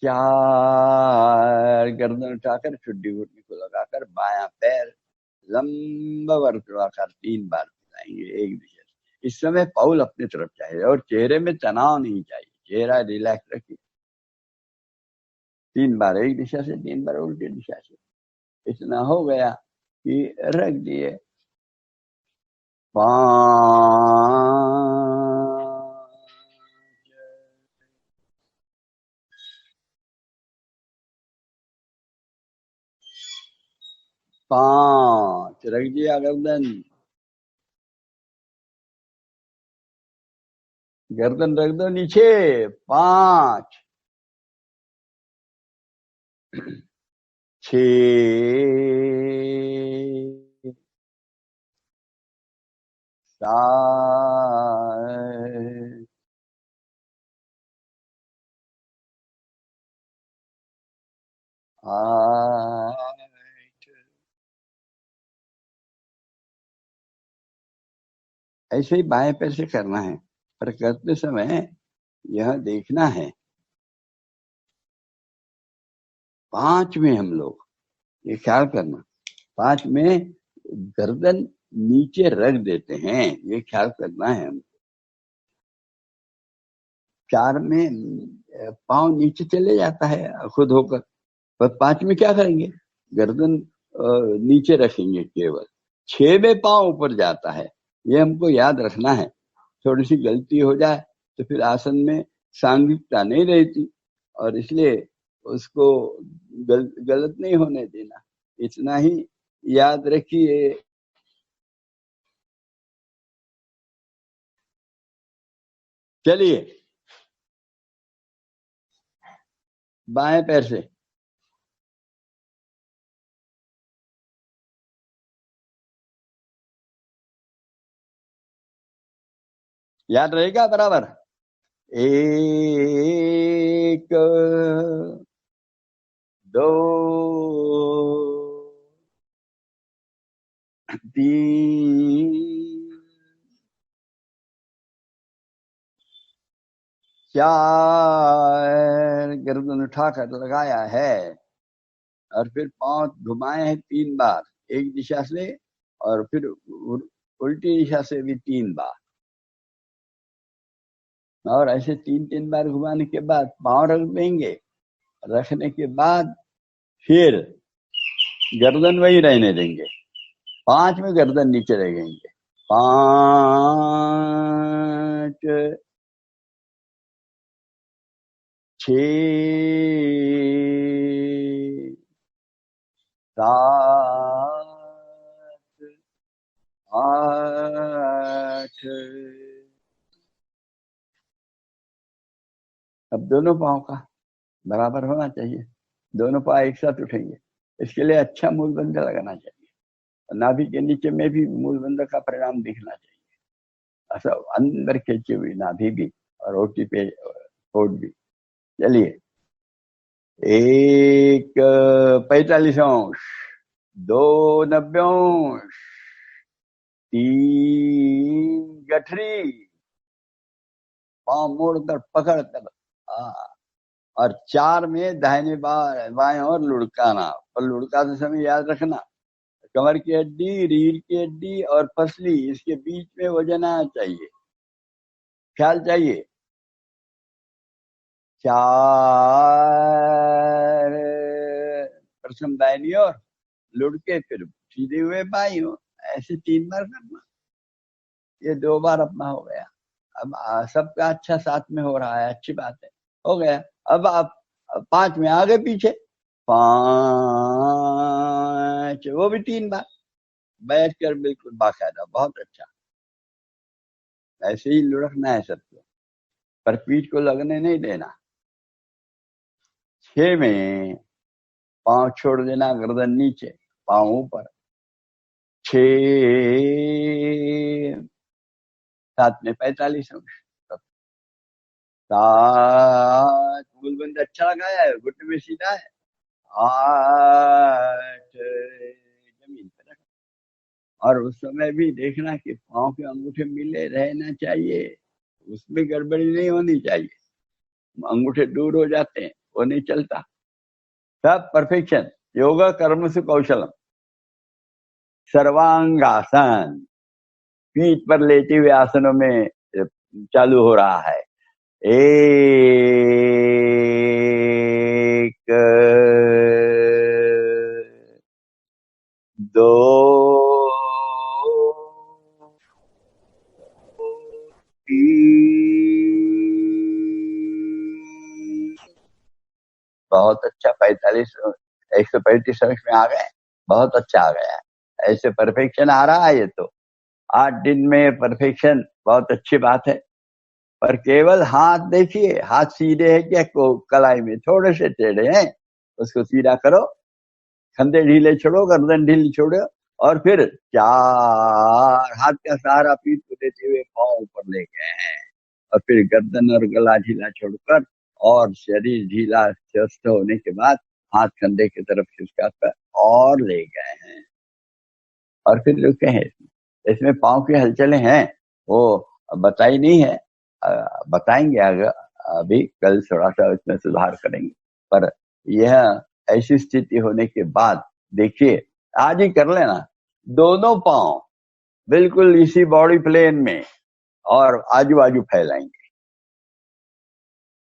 चार, गर्दन उठाकर चुड्डी घुटने को लगाकर बायां पैर लंबा वर्तुलाकार 3 बार फैलाएंगे एक दिशा से। इस समय पाउल अपनी तरफ चाहिए और चेहरे में तनाव नहीं चाहिए, चेहरा रिलैक्स रखिए। 3 बार एक दिशा से, 3 बार उल्टी दिशा से। इतना हो गया कि रख दिए। 5 रख दिया गर्दन, गर्दन रख दो नीचे। 5, 6, 7, 8, ऐसे ही बाएं पैर से करना है, पर करते समय यह देखना है 5 में हम लोग ये ख्याल करना, 5 में गर्दन नीचे रख देते हैं, ये ख्याल करना है हम। 4 में पांव नीचे चले जाता है खुद होकर, पर 5 में क्या करेंगे, गर्दन नीचे रखेंगे केवल। 6 में पांव ऊपर जाता है, ये हमको याद रखना है। थोड़ी सी गलती हो जाए तो फिर आसन में सांघिकता नहीं रहती, और इसलिए उसको गलत नहीं होने देना, इतना ही याद रखिए। चलिए, बाएं पैर से याद रहेगा बराबर। 1, 2, 3, 4, गर्दन उठाकर लगाया है, और फिर पांव घुमाए हैं 3 बार एक दिशा से, और फिर उल्टी दिशा से भी 3 बार, और ऐसे 3-3 बार घुमाने के बाद पांव रख देंगे। रखने के बाद फिर गर्दन वही रहने देंगे, 5 में गर्दन नीचे रहेंगे। 5, 6, 7, 8। अब दोनों पाँव का बराबर होना चाहिए, दोनों पाँव एक साथ उठेंगे। इसके लिए अच्छा मूलबंध लगाना चाहिए, नाभि के नीचे में भी मूलबंध का परिणाम दिखना चाहिए, ऐसा अंदर खींची हुई नाभि भी और ओटी पे होठ भी। चलिए, 1 45 अंश, 2 90 अंश, 3 गठरी, पाँव मोड़कर पकड़कर, और 4 में दाहिने बाएं और लुढ़काना। और लुढ़काते समय याद रखना, कमर की हड्डी, रीढ़ की हड्डी और पसली, इसके बीच में वजन आना चाहिए, ख्याल चाहिए। 4, प्रथम दाहिनी ओर लुढ़के, फिर सीधे हुए बाईं ओर, ऐसे 3 बार करना। ये 2 बार अपना हो गया। अब सबका अच्छा साथ में हो रहा है, अच्छी बात है, हो गया। अब आप 5 में आगे पीछे, 5, वो भी 3 बार बैठ कर, बिल्कुल बाकायदा, बहुत अच्छा। ऐसे ही लुढ़कना है सबको, पर पीठ को लगने नहीं देना। 6 में पांव छोड़ देना, गर्दन नीचे, पांव ऊपर, सात में 45 अंश, 7 मूलबंद अच्छा लगाया है, घुटने में सीधा है, 8 जमीन पर रखा। और उस समय भी देखना कि पांव के अंगूठे मिले रहना चाहिए, उसमें गड़बड़ी नहीं होनी चाहिए, अंगूठे दूर हो जाते हैं, वो नहीं चलता। सब परफेक्शन। योगा कर्म से कौशलम। सर्वांगासन, पीठ पर लेटे हुए आसनों में चालू हो रहा है। 1 2 3। बहुत अच्छा, 45 135 अंश में आ गए, बहुत अच्छा आ गया है। ऐसे परफेक्शन आ रहा है। ये तो 8 दिन में परफेक्शन बहुत अच्छी बात है। पर केवल हाथ देखिए, हाथ सीधे है क्या, कलाई में थोड़े से टेढ़े हैं, उसको सीधा करो, कंधे ढीले छोड़ो, गर्दन ढीली छोड़ो, और फिर 4 हाथ का सहारा पीठ को देते हुए पांव ऊपर ले गए हैं, और फिर गर्दन और गला ढीला छोड़कर और शरीर ढीला स्वस्थ होने के बाद हाथ कंधे की तरफ खिसकाकर और ले गए हैं, और फिर रुके हैं। इसमें पांव की हलचलें हैं, वो बताई नहीं है, बताएंगे आगे, अभी कल थोड़ा सा इसमें सुधार करेंगे। पर यह ऐसी स्थिति होने के बाद देखिए, आज ही कर लेना, दोनों पांव बिल्कुल इसी बॉडी प्लेन में, और आजू बाजू फैलाएंगे,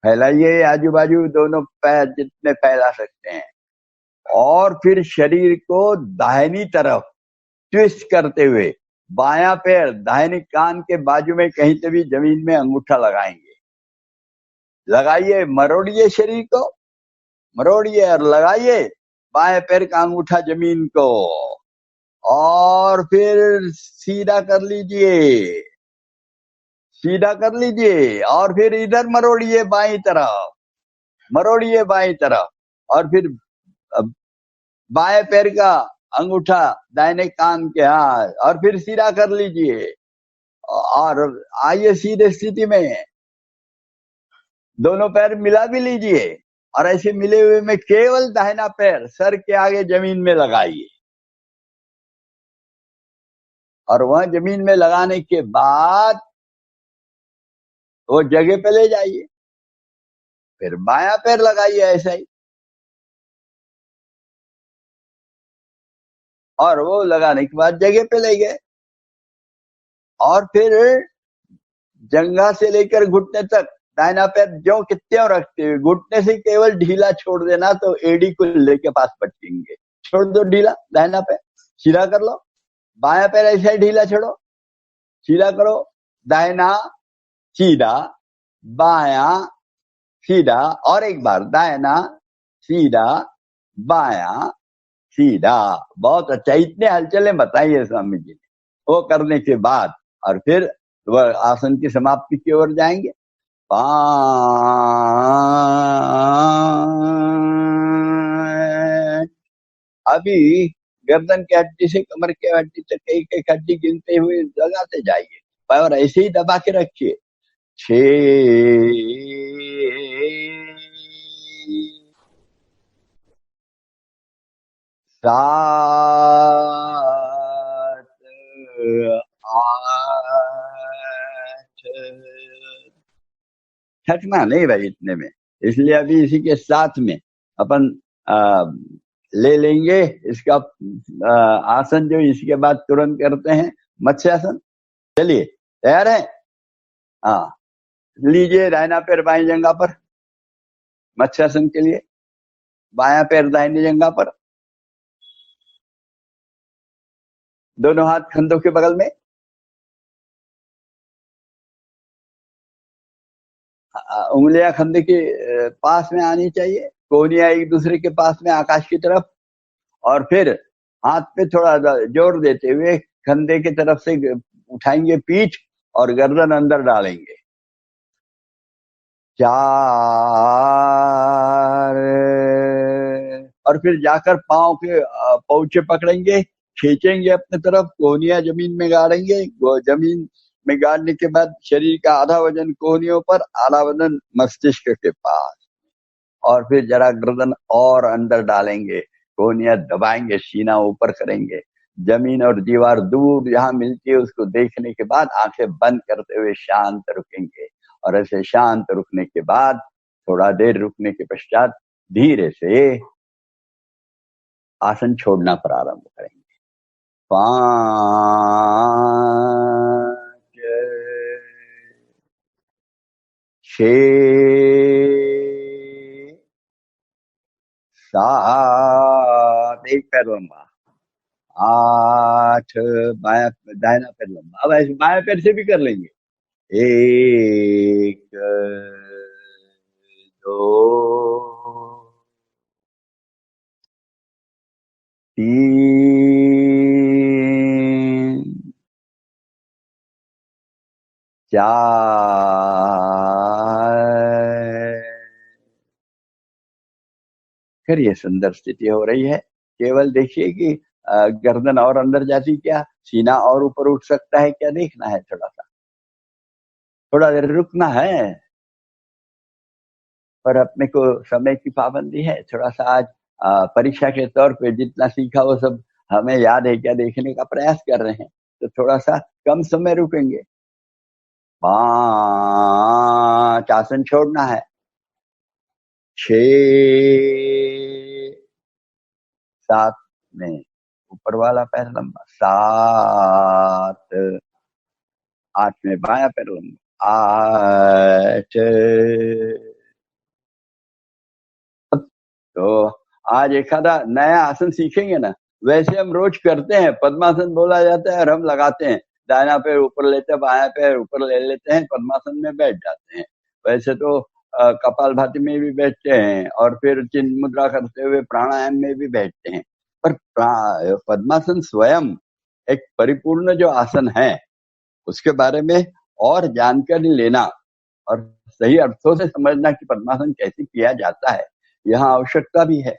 फैलाइए आजू बाजू दोनों पैर जितने फैला सकते हैं, और फिर शरीर को दाहिनी तरफ ट्विस्ट करते हुए बायां पैर दाहिने कान के बाजू में कहीं से भी जमीन में अंगूठा लगाएंगे। लगाइए, मरोड़िए शरीर को, मरोड़िए और लगाइए बाएं पैर का अंगूठा जमीन को, और फिर सीधा कर लीजिए, सीधा कर लीजिए, और फिर इधर मरोड़िए बाईं तरफ, मरोड़िए बाईं तरफ, और फिर बाएं पैर का अंगूठा दाहिने कान के, हाथ, और फिर सीधा कर लीजिए, और आइए सीधे स्थिति में, दोनों पैर मिला भी लीजिए, और ऐसे मिले हुए में केवल दाहिना पैर सर के आगे जमीन में लगाइए, और वह जमीन में लगाने के बाद वो जगह पे ले जाइए, फिर बायां पैर लगाइए ऐसा ही, और वो लगाने के बाद जगह पे ले गए, और फिर जंघा से लेकर घुटने तक दाहिना पैर जो कि त्यों रखते हुए, घुटने से केवल ढीला छोड़ देना तो एडी को लेके पास पटकेंगे, छोड़ दो ढीला, दाहिना पैर सीधा कर लो, बायां पैर ऐसे ही ढीला छोड़ो, सीधा करो, दाहिना सीधा, बायां सीधा, और एक बार दाहिना सीधा, बायां सीधा। बहुत अच्छा, इतने हलचलें बताइए स्वामी जी ने। वो करने के बाद और फिर वह आसन की समाप्ति की ओर जाएंगे। 5, अभी गर्दन की हड्डी से कमर की हड्डी तक एक एक हड्डी गिनते हुए लगाते जाइए, और ऐसे ही दबा के रखिए। 6, 7, 8, थकना नहीं भाई इतने में, इसलिए अभी इसी के साथ में अपन ले लेंगे इसका आसन, जो इसके बाद तुरंत करते हैं, मत्स्यासन। चलिए, तैयार है? हाँ, लीजिए दाहिना पैर बाएं जंघा पर मत्स्यासन के लिए, बायां पैर दाहिनी जंघा पर, दोनों हाथ कंधों के बगल में, उंगलियां कंधे के पास में आनी चाहिए, कोहनियां एक दूसरे के पास में आकाश की तरफ, और फिर हाथ पे थोड़ा जोर देते हुए कंधे की तरफ से उठाएंगे पीठ, और गर्दन अंदर डालेंगे। 4, और फिर जाकर पांव के पौचे पकड़ेंगे, खींचेंगे अपने तरफ, कोहनियां जमीन में गाड़ेंगे, वो जमीन में गाड़ने के बाद शरीर का आधा वजन कोहनियों पर, आधा वजन मस्तिष्क के पास, और फिर जरा गर्दन और अंदर डालेंगे, कोहनियां दबाएंगे, सीना ऊपर करेंगे, जमीन और दीवार दूर जहां मिलती है उसको देखने के बाद आंखें बंद करते हुए शांत रुकेंगे। और ऐसे शांत रुकने के बाद थोड़ा देर रुकने के पश्चात धीरे से आसन छोड़ना प्रारंभ करेंगे। 5 6 7, एक पैर लंबा, 8, दाया पैर लंबा। अब ऐसे बाएं पैर से भी कर लेंगे, 1 2 3 4। फिर ये सुंदर स्थिति हो रही है। केवल देखिए कि गर्दन और अंदर जाती क्या, सीना और ऊपर उठ सकता है क्या, देखना है। थोड़ा देर रुकना है, पर अपने को समय की पाबंदी है। थोड़ा सा आज परीक्षा के तौर पे जितना सीखा वो सब हमें याद है क्या देखने का प्रयास कर रहे हैं, तो थोड़ा सा कम समय रुकेंगे। 5 आसन छोड़ना है, 6 7 में ऊपर वाला पैर लंबा, 7 8 में बाया पैर लंबा, 8। तो आज एक आधा नया आसन सीखेंगे ना, वैसे हम रोज करते हैं। पद्मासन बोला जाता है और हम लगाते हैं, दाहिना पैर ऊपर लेते हैं, बाया पैर ऊपर ले लेते हैं, पद्मासन में बैठ जाते हैं। वैसे तो कपालभाति में भी बैठते हैं और फिर चिन्ह मुद्रा करते हुए प्राणायाम में भी बैठते हैं। पर पद्मासन स्वयं एक परिपूर्ण जो आसन है, उसके बारे में और जानकारी लेना और सही अर्थों से समझना कि पद्मासन कैसे किया जाता है, यहाँ आवश्यकता भी है।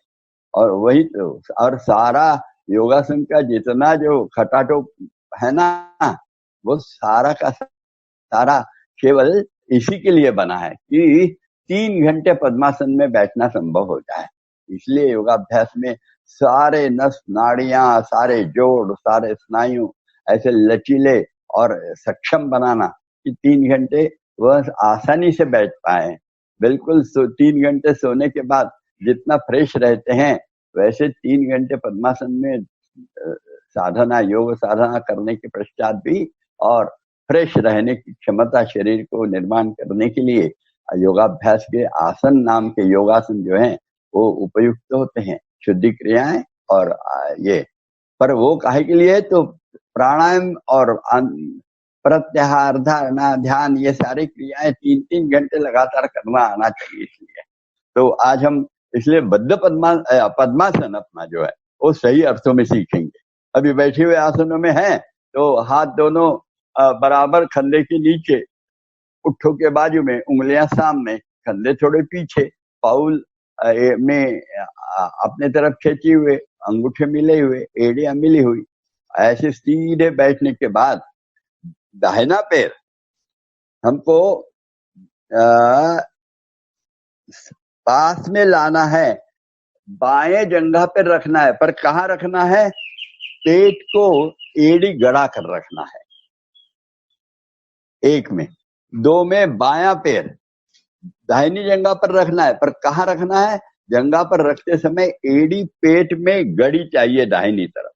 और वही तो, और सारा योगासन का जितना जो खटाटोप है ना, वो सारा का सारा केवल इसी के लिए बना है कि 3 घंटे पद्मासन में बैठना संभव हो जाए। इसलिए योगाभ्यास में सारे नस नाड़ियां, सारे जोड़, सारे स्नायु ऐसे लचीले और सक्षम बनाना कि 3 घंटे वह आसानी से बैठ पाए। बिल्कुल 3 घंटे सोने के बाद जितना फ्रेश रहते हैं, वैसे 3 घंटे पद्मासन में साधना, योग साधना करने के पश्चात भी और फ्रेश रहने की क्षमता शरीर को निर्माण करने के लिए योगाभ्यास के आसन नाम के योगासन जो हैं वो उपयुक्त होते हैं, शुद्धि क्रियाएं और ये। पर वो काहे के लिए, तो प्राणायाम और प्रत्याहार, धारणा, ध्यान, ये सारी क्रियाएं 3-3 घंटे लगातार करना आना चाहिए। इसलिए तो आज हम इसलिए बद्ध पद्मासन अपना जो है वो सही अर्थों में सीखेंगे। अभी बैठे हुए आसनों में हैं तो हाथ दोनों बराबर कंधे के नीचे, पुट्ठों के बाजू में, उंगलियां सामने, कंधे थोड़े पीछे, पाउल में अपने तरफ खींचे हुए, अंगूठे मिले हुए, एड़ियां मिली हुई। ऐसे सीधे बैठने के बाद दाहिना पैर हमको पास में लाना है, बाएं जंघा पर रखना है। पर कहाँ रखना है, पेट को एड़ी गड़ा कर रखना है। 1 में, 2 में बायां पैर दाहिनी जंघा पर रखना है। पर कहाँ रखना है, जंघा पर रखते समय एड़ी पेट में गड़ी चाहिए दाहिनी तरफ।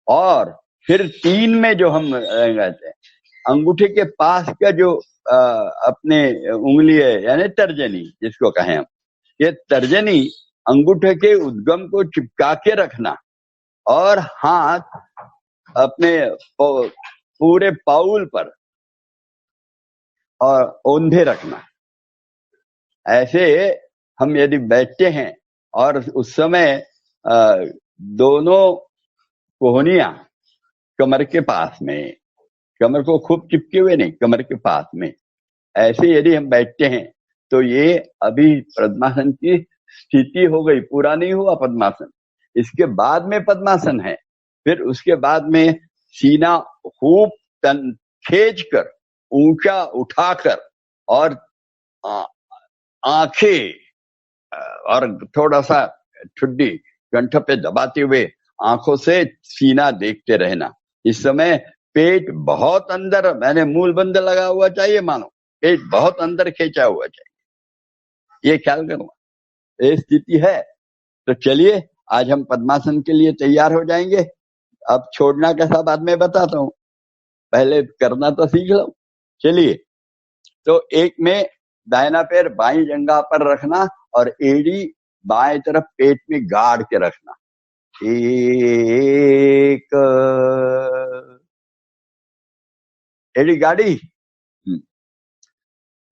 और फिर 3 में जो हम कहते हैं, अंगूठे के पास का जो अपने उंगली है, यानी तर्जनी जिसको कहें हम, ये तर्जनी अंगूठे के उद्गम को चिपका के रखना और हाथ अपने पूरे पाउल पर और औंधे रखना। ऐसे हम यदि बैठते हैं और उस समय दोनों कोहनियां कमर के पास में, कमर को खूब चिपके हुए नहीं, कमर के पास में, ऐसे यदि हम बैठते हैं तो ये अभी पद्मासन की स्थिति हो गई। पूरा नहीं हुआ पद्मासन, इसके बाद में पद्मासन है। फिर उसके बाद में सीना खूब तन खींच कर, ऊंचा उठाकर, और आंखें और थोड़ा सा ठुड्डी कंठ पे दबाते हुए आंखों से सीना देखते रहना। इस समय पेट बहुत अंदर, मैंने मूल बंद लगा हुआ चाहिए, मानो पेट बहुत अंदर खींचा हुआ चाहिए, ये ख्याल करना। ये स्थिति है। तो चलिए आज हम पद्मासन के लिए तैयार हो जाएंगे। अब छोड़ना कैसा बाद में बताता हूँ, पहले करना तो सीख लो। चलिए, तो एक में दाहिना पैर बाई जंघा पर रखना और एड़ी बाएं तरफ पेट में गाड़ के रखना। एक, एड़ी गाड़ी।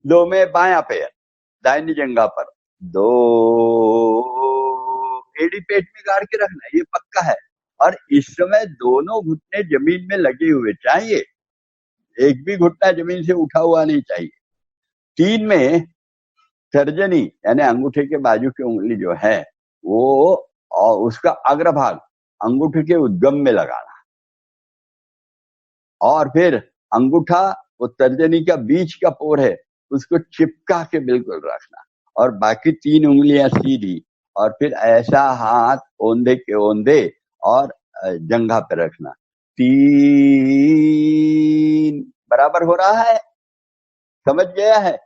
दो में बायां पैर दाहिनी जंघा पर, दो, एड़ी पेट में गाड़ के रखना, ये पक्का है। और इस समय दोनों घुटने जमीन में लगे हुए चाहिए, एक भी घुटना जमीन से उठा हुआ नहीं चाहिए। तीन में तर्जनी यानी अंगूठे के बाजू की उंगली जो है वो, और उसका अग्रभाग अंगूठे के उद्गम में लगाना, और फिर अंगूठा वो तर्जनी का बीच का पोर है उसको चिपका के बिल्कुल रखना, और बाकी तीन उंगलियां सीधी, और फिर ऐसा हाथ ओंधे के ओंधे और जंघा पे रखना। तीन बराबर हो रहा है, समझ गया है?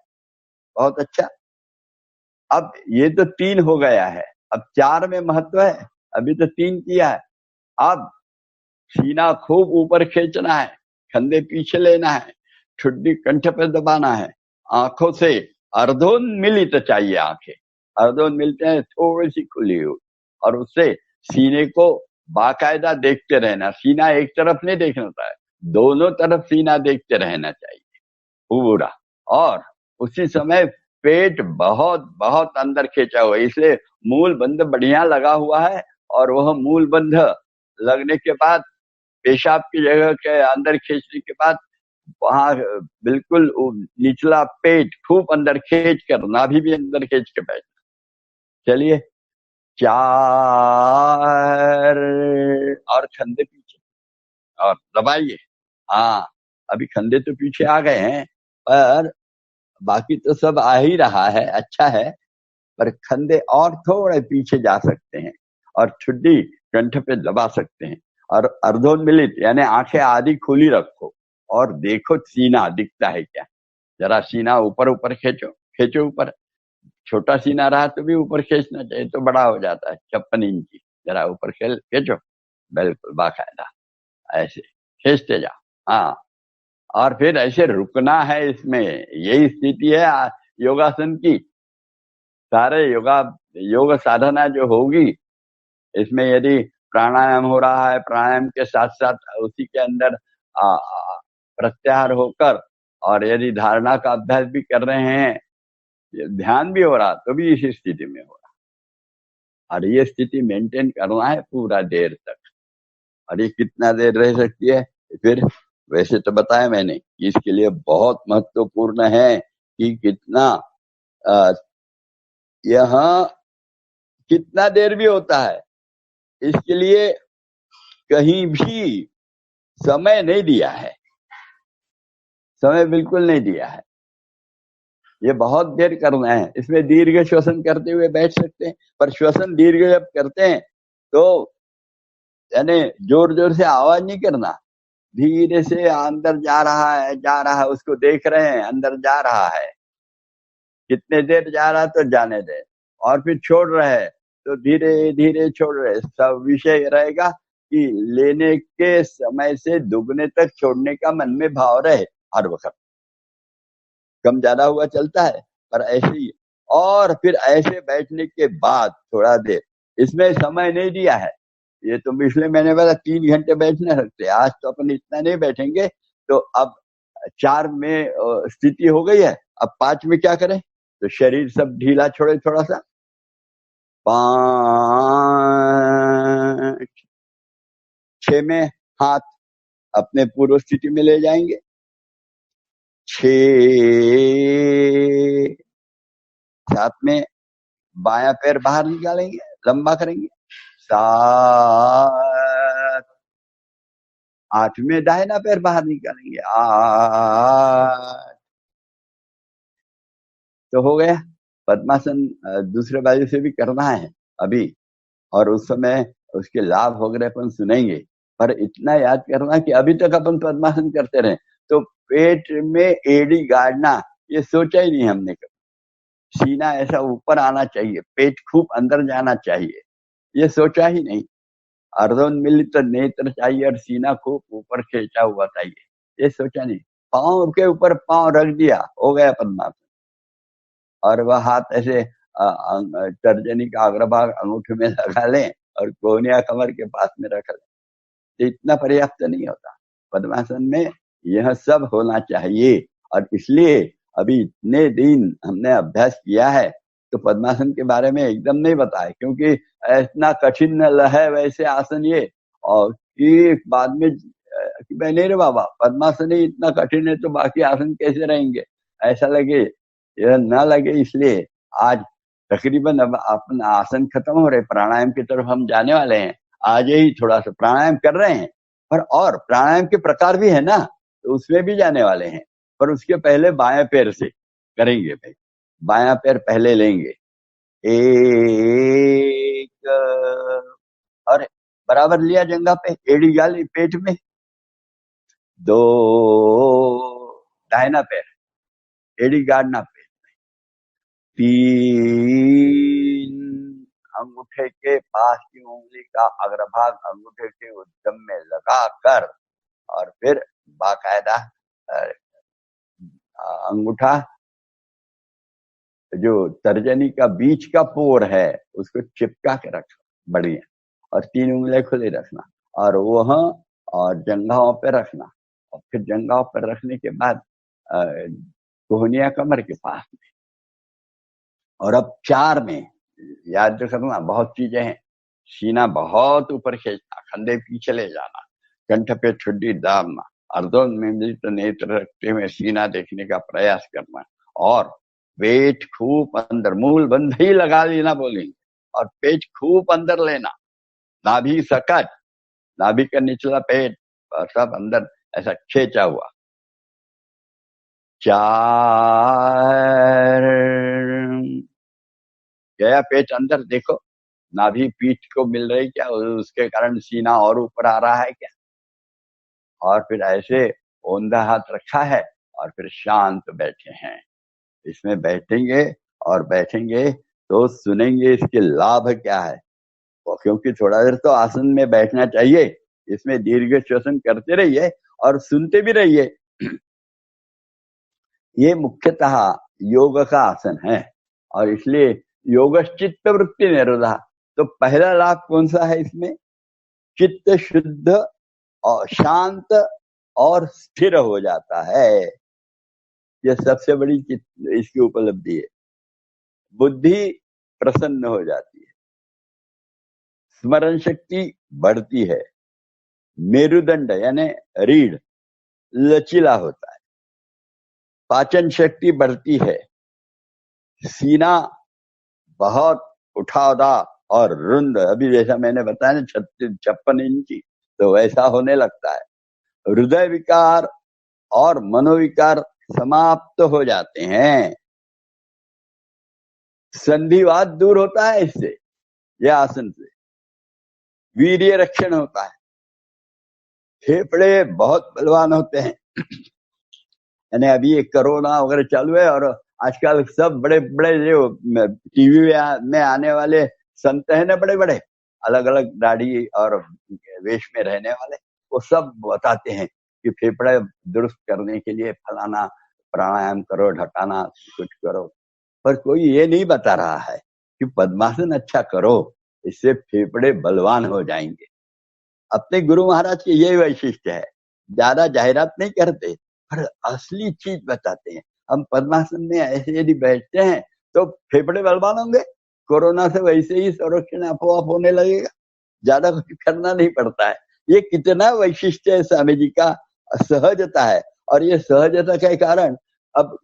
बहुत अच्छा। अब ये तो तीन हो गया है, अब चार में महत्व है, अभी तो तीन किया है। अब सीना खूब ऊपर खींचना है, कंधे पीछे लेना है, ठुड्डी कंठ पे दबाना है, आंखों से अर्धोन्मिलित चाहिए आंखें, अर्धोन्मिलित है थोड़ी सी खुली हुई, और उससे सीने को बाकायदा देखते रहना। सीना एक तरफ नहीं देखना होता है, दोनों तरफ सीना देखते रहना चाहिए पूरा। और उसी समय पेट बहुत बहुत अंदर खींचा हुआ है, इसलिए मूल बंध बढ़िया लगा हुआ है, और वह मूल बंध लगने के बाद पेशाब की जगह के अंदर खींचने के बाद वहां बिल्कुल निचला पेट खूब अंदर खींच कर, नाभि भी अंदर खींच के बैठना। चलिए, चार, और कंधे पीछे और दबाइए। हाँ, अभी कंधे तो पीछे आ गए हैं, पर बाकी तो सब आ ही रहा है, अच्छा है, पर कंधे और थोड़े पीछे जा सकते हैं, और ठुड्डी कंठ पे दबा सकते हैं, और अर्धोन्मिलित यानी आंखें आधी खुली रखो और देखो सीना दिखता है क्या। जरा सीना ऊपर ऊपर खींचो, खींचो ऊपर, छोटा सीना रहा तो भी ऊपर खींचना चाहिए, तो बड़ा हो जाता है 56 इंची। जरा ऊपर खींचो, बिल्कुल बाकायदा ऐसे खींचते जाओ। हाँ, और फिर ऐसे रुकना है, इसमें यही स्थिति है योगासन की। सारे योग साधना जो होगी इसमें यदि प्राणायाम हो रहा है, प्राणायाम के साथ साथ उसी के अंदर प्रत्याहार होकर, और यदि धारणा का अभ्यास भी कर रहे हैं, ध्यान भी हो रहा, तो भी इसी स्थिति में हो रहा, और ये स्थिति मेंटेन करना है पूरा देर तक। और ये कितना देर रह सकती है फिर, वैसे तो बताया मैंने, इसके लिए बहुत महत्वपूर्ण है कि कितना यहाँ कितना देर भी होता है, इसके लिए कहीं भी समय नहीं दिया है, समय बिल्कुल नहीं दिया है। ये बहुत देर करना है। इसमें दीर्घ श्वसन करते हुए बैठ सकते हैं, पर श्वसन दीर्घ जब करते हैं तो यानी जोर जोर से आवाज नहीं करना, धीरे से अंदर जा रहा है, उसको देख रहे हैं अंदर जा रहा है, कितने देर जा रहा है तो जाने दे, और फिर छोड़ रहे हैं तो धीरे धीरे छोड़ रहे। सब विषय रहेगा कि लेने के समय से दुगने तक छोड़ने का मन में भाव रहे हर वक्त। कम ज्यादा हुआ चलता है, पर ऐसे ही। और फिर ऐसे बैठने के बाद थोड़ा देर, इसमें समय नहीं दिया है, ये तो पिछले महीने वाला 3 घंटे बैठने सकते, आज तो अपन इतना नहीं बैठेंगे। तो अब 4 में स्थिति हो गई है, अब 5 में क्या करें, तो शरीर सब ढीला छोड़े थोड़ा सा। 5, 6 में हाथ अपने पूर्व स्थिति में ले जाएंगे, 6, 7 में बायां पैर बाहर निकालेंगे, लंबा करेंगे, 7, 8वें दाहिना पैर बाहर निकालेंगे, 8 तो हो गया। पद्मासन दूसरे बाजू से भी करना है अभी, और उस समय उसके लाभ वगैरह अपन सुनेंगे। पर इतना याद करना कि अभी तक अपन पद्मासन करते रहे तो पेट में एड़ी गाड़ना ये सोचा ही नहीं हमने कभी। सीना ऐसा ऊपर आना चाहिए, पेट खूब अंदर जाना चाहिए, ये सोचा ही नहीं। अर्धोन्मिलित नेत्र चाहिए और सीना खूब ऊपर खींचा हुआ चाहिए, ये सोचा नहीं। पांव के ऊपर पांव रख दिया, हो गया पद्मासन। और वह हाथ ऐसे तर्जनी का अग्रभाग अंगूठे में लगा लें और कोहनिया कमर के पास में रख लें, तो इतना पर्याप्त नहीं होता। पद्मासन में यह सब होना चाहिए, और इसलिए अभी इतने दिन हमने अभ्यास किया है तो पद्मासन के बारे में एकदम नहीं बताया, क्योंकि इतना कठिन है वैसे आसन ये, और कि बाद में कि भाई नहीं रे बाबा, पद्मासन ही इतना कठिन है तो बाकी आसन कैसे रहेंगे, ऐसा लगे, यह न लगे। इसलिए आज तकरीबन अब अपना आसन खत्म हो रहे, प्राणायाम की तरफ हम जाने वाले हैं। आज ही थोड़ा सा प्राणायाम कर रहे हैं, पर और प्राणायाम के प्रकार भी है ना, तो उसमें भी जाने वाले हैं। पर उसके पहले बाएं पैर से करेंगे भाई, बायां पैर पहले लेंगे, 1 और बराबर लिया जंघा पे, एड़ी गाली पेट में, 2 दाहिना पैर, एड़ी गाड़ना पेट में, 3 अंगूठे के पास की उंगली का अग्रभाग अंगूठे के उद्गम में लगाकर, और फिर बाकायदा अंगूठा जो तर्जनी का बीच का पोर है उसको चिपका के रखना बढ़िया, और 3 उंगलियां खुले रखना, और वह और जंघाओं पे रखना, और फिर जंघाओं पर रखने के बाद कोहनिया कमर के पास में। और अब 4 में याद करना, बहुत चीजें हैं। सीना बहुत ऊपर खींचना, कंधे पीछे ले जाना, कंठ पे ठुड्डी दाबना, अर्धोन्मिलित नेत्र रखते हुए सीना देखने का प्रयास करना, और पेट खूब अंदर, मूल बंध ही लगा लेना बोलेंगे, और पेट खूब अंदर लेना, नाभि सकट, नाभि का निचला पेट सब अंदर ऐसा खींचा हुआ। 4 गया पेट अंदर, देखो नाभि पीठ को मिल रही क्या, उसके कारण सीना और ऊपर आ रहा है क्या। और फिर ऐसे औंधा हाथ रखा है और फिर शांत बैठे हैं। इसमें बैठेंगे और बैठेंगे तो सुनेंगे इसके लाभ क्या है, क्योंकि थोड़ा देर तो आसन में बैठना चाहिए, इसमें दीर्घ श्वसन करते रहिए और सुनते भी रहिए। ये मुख्यतः योग का आसन है, और इसलिए योगश्चित्त वृत्ति निरोधा। तो पहला लाभ कौन सा है इसमें, चित्त शुद्ध और शांत और स्थिर हो जाता है, यह सबसे बड़ी इसकी उपलब्धि है। बुद्धि प्रसन्न हो जाती है, स्मरण शक्ति बढ़ती है, मेरुदंड यानी रीढ़ लचीला होता है, पाचन शक्ति बढ़ती है, सीना बहुत उठावदा और रुंद, अभी जैसा मैंने बताया ना 56 इंची, तो वैसा होने लगता है। हृदय विकार और मनोविकार समाप्त हो जाते हैं, संधिवात दूर होता है इससे, यह आसन से वीर्य रक्षण होता है, फेफड़े बहुत बलवान होते हैं। यानी अभी ये कोरोना वगैरह चालू है, और आजकल सब बड़े बड़े जो टीवी में आने वाले संत है ना, बड़े बड़े अलग अलग दाढ़ी और वेश में रहने वाले, वो सब बताते हैं कि फेफड़े दुरुस्त करने के लिए फलाना प्राणायाम करो, ढकाना कुछ करो, पर कोई ये नहीं बता रहा है कि पद्मासन अच्छा करो, इससे फेफड़े बलवान हो जाएंगे। अपने गुरु महाराज के यही वैशिष्ट्य है, ज्यादा जाहिरात नहीं करते पर असली चीज बताते हैं। हम पद्मासन में ऐसे यदि बैठते हैं तो फेफड़े बलवान होंगे, कोरोना से वैसे ही संरक्षण आपो आप होने लगेगा, ज्यादा कुछ करना नहीं पड़ता है। ये कितना वैशिष्ट्य है स्वामी जी का, सहजता है, और ये सहजता के कारण अब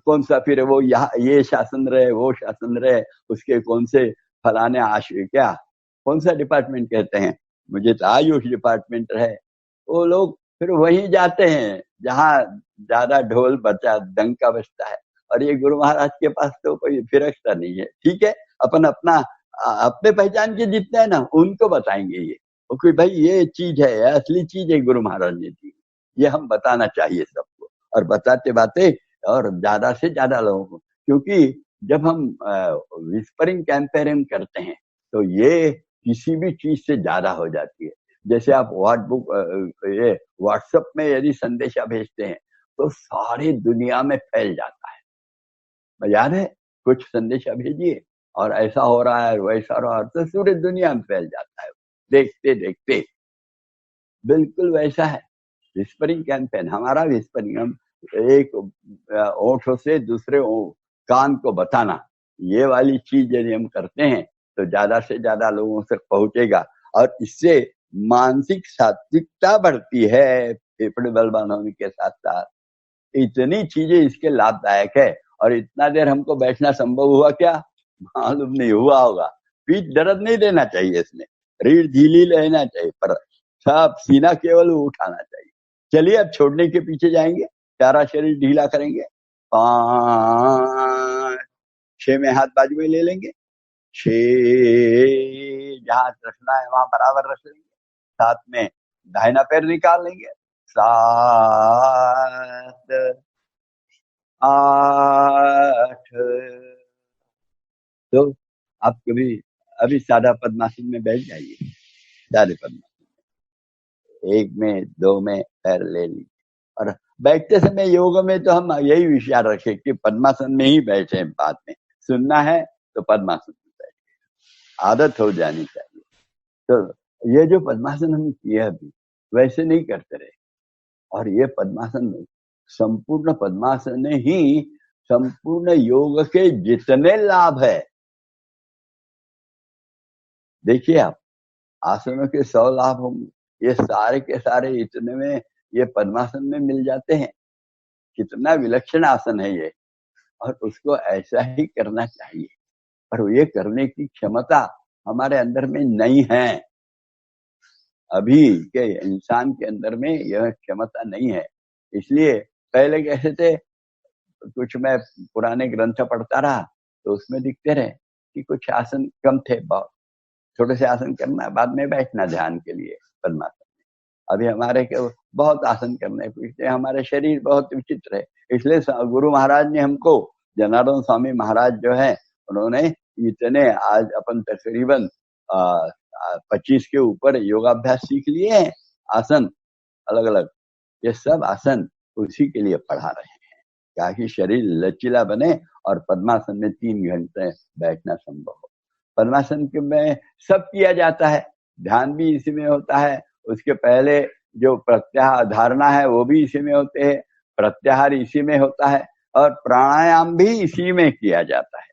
कौन सा फिर वो यहाँ ये शासन रहे वो शासन रहे, उसके कौन से फलाने आशय क्या कौन सा डिपार्टमेंट कहते हैं, मुझे तो आयुष डिपार्टमेंट है, वो लोग फिर वहीं जाते हैं जहाँ ज्यादा ढोल बजा डंका बजता है। और ये गुरु महाराज के पास तो कोई फिरकता नहीं है। ठीक है, अपन अपना अपने पहचान के जितने हैं ना उनको बताएंगे ये, क्योंकि भाई ये चीज है, असली चीज है गुरु महाराज ने दी, ये हम बताना चाहिए सबको, और बताते बातें और ज्यादा से ज्यादा लोगों को। क्योंकि जब हम विस्परिंग कैंपेनिंग करते हैं तो ये किसी भी चीज से ज्यादा हो जाती है। जैसे आप ये व्हाट्सएप में यदि संदेशा भेजते हैं तो सारी दुनिया में फैल जाता है। याद है, कुछ संदेशा भेजिए और ऐसा हो रहा है वैसा हो रहा है, तो पूरी दुनिया में फैल जाता है देखते देखते। बिल्कुल वैसा है विस्परिंग कैंपेन, हमारा विस्परिंग, हम एक ओठों से दूसरे कान को बताना, ये वाली चीज यदि हम करते हैं तो ज्यादा से ज्यादा लोगों तक पहुंचेगा। और इससे मानसिक सात्विकता बढ़ती है, फेफड़े बलवान होने के साथ साथ इतनी चीजें इसके लाभदायक है। और इतना देर हमको बैठना संभव हुआ क्या, मालूम नहीं हुआ होगा। पीठ दर्द नहीं देना चाहिए इसमें, रीढ़ ढीली लेना चाहिए, पर सब सीना केवल उठाना चाहिए। चलिए अब छोड़ने के पीछे जाएंगे, सारा शरीर ढीला करेंगे। 5 6 में हाथ बाजू में ले लेंगे, 6 जहां रखना है वहां बराबर रख लेंगे, 7 में दाहिना पैर निकाल लेंगे, 7 8। तो आप कभी अभी सादा पद्मासन में बैठ जाइए, सादे पद्मासन 1 में 2 में पैर ले लीजिए। और बैठते समय योग में तो हम यही विचार रखें कि पद्मासन में ही बैठे, बाद में सुनना है तो पद्मासन में बैठे, आदत हो जानी चाहिए। तो ये जो पद्मासन हम किए अभी वैसे नहीं करते रहे, और ये पद्मासन संपूर्ण पद्मासन ही संपूर्ण योग के जितने लाभ है, देखिए आप आसनों के 100 लाभ हम ये सारे के सारे इतने में ये पद्मासन में मिल जाते हैं। कितना विलक्षण आसन है ये, और उसको ऐसा ही करना चाहिए। पर ये करने की क्षमता हमारे अंदर में नहीं है, अभी के इंसान के अंदर में यह क्षमता नहीं है। इसलिए पहले कैसे थे, कुछ मैं पुराने ग्रंथ पढ़ता रहा तो उसमें दिखते रहे कि कुछ आसन कम थे, बहुत छोटे से आसन करना, बाद में बैठना ध्यान के लिए पद्मासन में। अभी हमारे के बहुत आसन करने, इसलिए हमारे शरीर बहुत विचित्र है। इसलिए गुरु महाराज ने हमको, जनार्दन स्वामी महाराज जो है, उन्होंने इतने आज अपन तकरीबन 25 के ऊपर योगाभ्यास सीख लिए हैं, आसन अलग अलग, ये सब आसन उसी के लिए पढ़ा रहे हैं ताकि शरीर लचीला बने और पद्मासन में 3 घंटे बैठना संभव हो। पद्मासन के में सब किया जाता है, ध्यान भी इसी में होता है, उसके पहले जो प्रत्याहार धारणा है वो भी इसी में होते हैं, प्रत्याहार इसी में होता है, और प्राणायाम भी इसी में किया जाता है।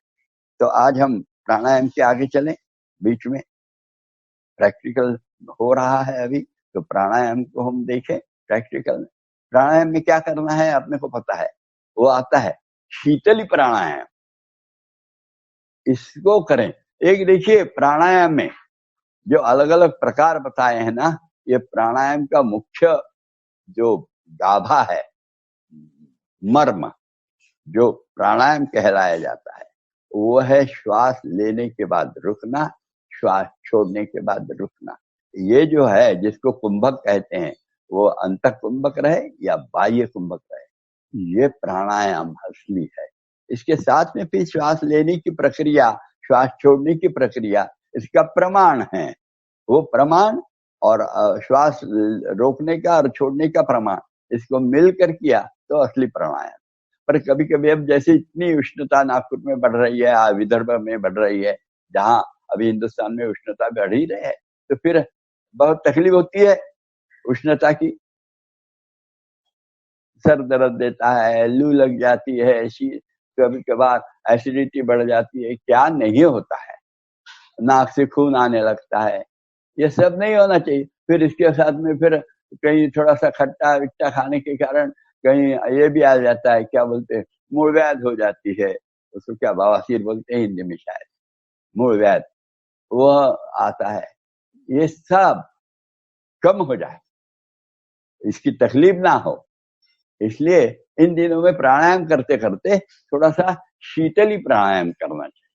तो आज हम प्राणायाम के आगे चलें, बीच में प्रैक्टिकल हो रहा है अभी, तो प्राणायाम को हम देखें प्रैक्टिकल में। प्राणायाम में क्या करना है अपने को पता है, वो आता है शीतली प्राणायाम, इसको करें। एक देखिए प्राणायाम में जो अलग अलग प्रकार बताए हैं ना, ये प्राणायाम का मुख्य जो गाभा है, मर्म जो प्राणायाम कहलाया जाता है, वो है श्वास लेने के बाद रुकना, श्वास छोड़ने के बाद रुकना। ये जो है जिसको कुंभक कहते हैं, वो अंत कुंभक रहे या बाह्य कुंभक रहे, ये प्राणायाम असली है। इसके साथ में फिर श्वास लेने की प्रक्रिया, श्वास छोड़ने की प्रक्रिया इसका प्रमाण है। वो प्रमाण और श्वास रोकने का और छोड़ने का प्रमाण, इसको मिलकर किया तो असली प्राणायाम। पर कभी कभी अब जैसे इतनी उष्णता नागपुर में बढ़ रही है, विदर्भ में बढ़ रही है, जहाँ अभी हिंदुस्तान में उष्णता बढ़ ही रही है, तो फिर बहुत तकलीफ होती है उष्णता की, सर दर्द देता है, लू लग जाती है, कभी कभार एसिडिटी बढ़ जाती है, क्या नहीं होता है, नाक से खून आने लगता है, ये सब नहीं होना चाहिए। फिर इसके साथ में फिर कहीं थोड़ा सा खट्टा विट्टा खाने के कारण कहीं ये भी आ जाता है, क्या बोलते हैं, मूल व्याध हो जाती है, उसको क्या बवासीर बोलते हैं हिंदी में शायद, मूल व्याध वो आता है। ये सब कम हो जाए, इसकी तकलीफ ना हो। इसलिए इन दिनों में प्राणायाम करते करते थोड़ा सा शीतली प्राणायाम करना चाहिए।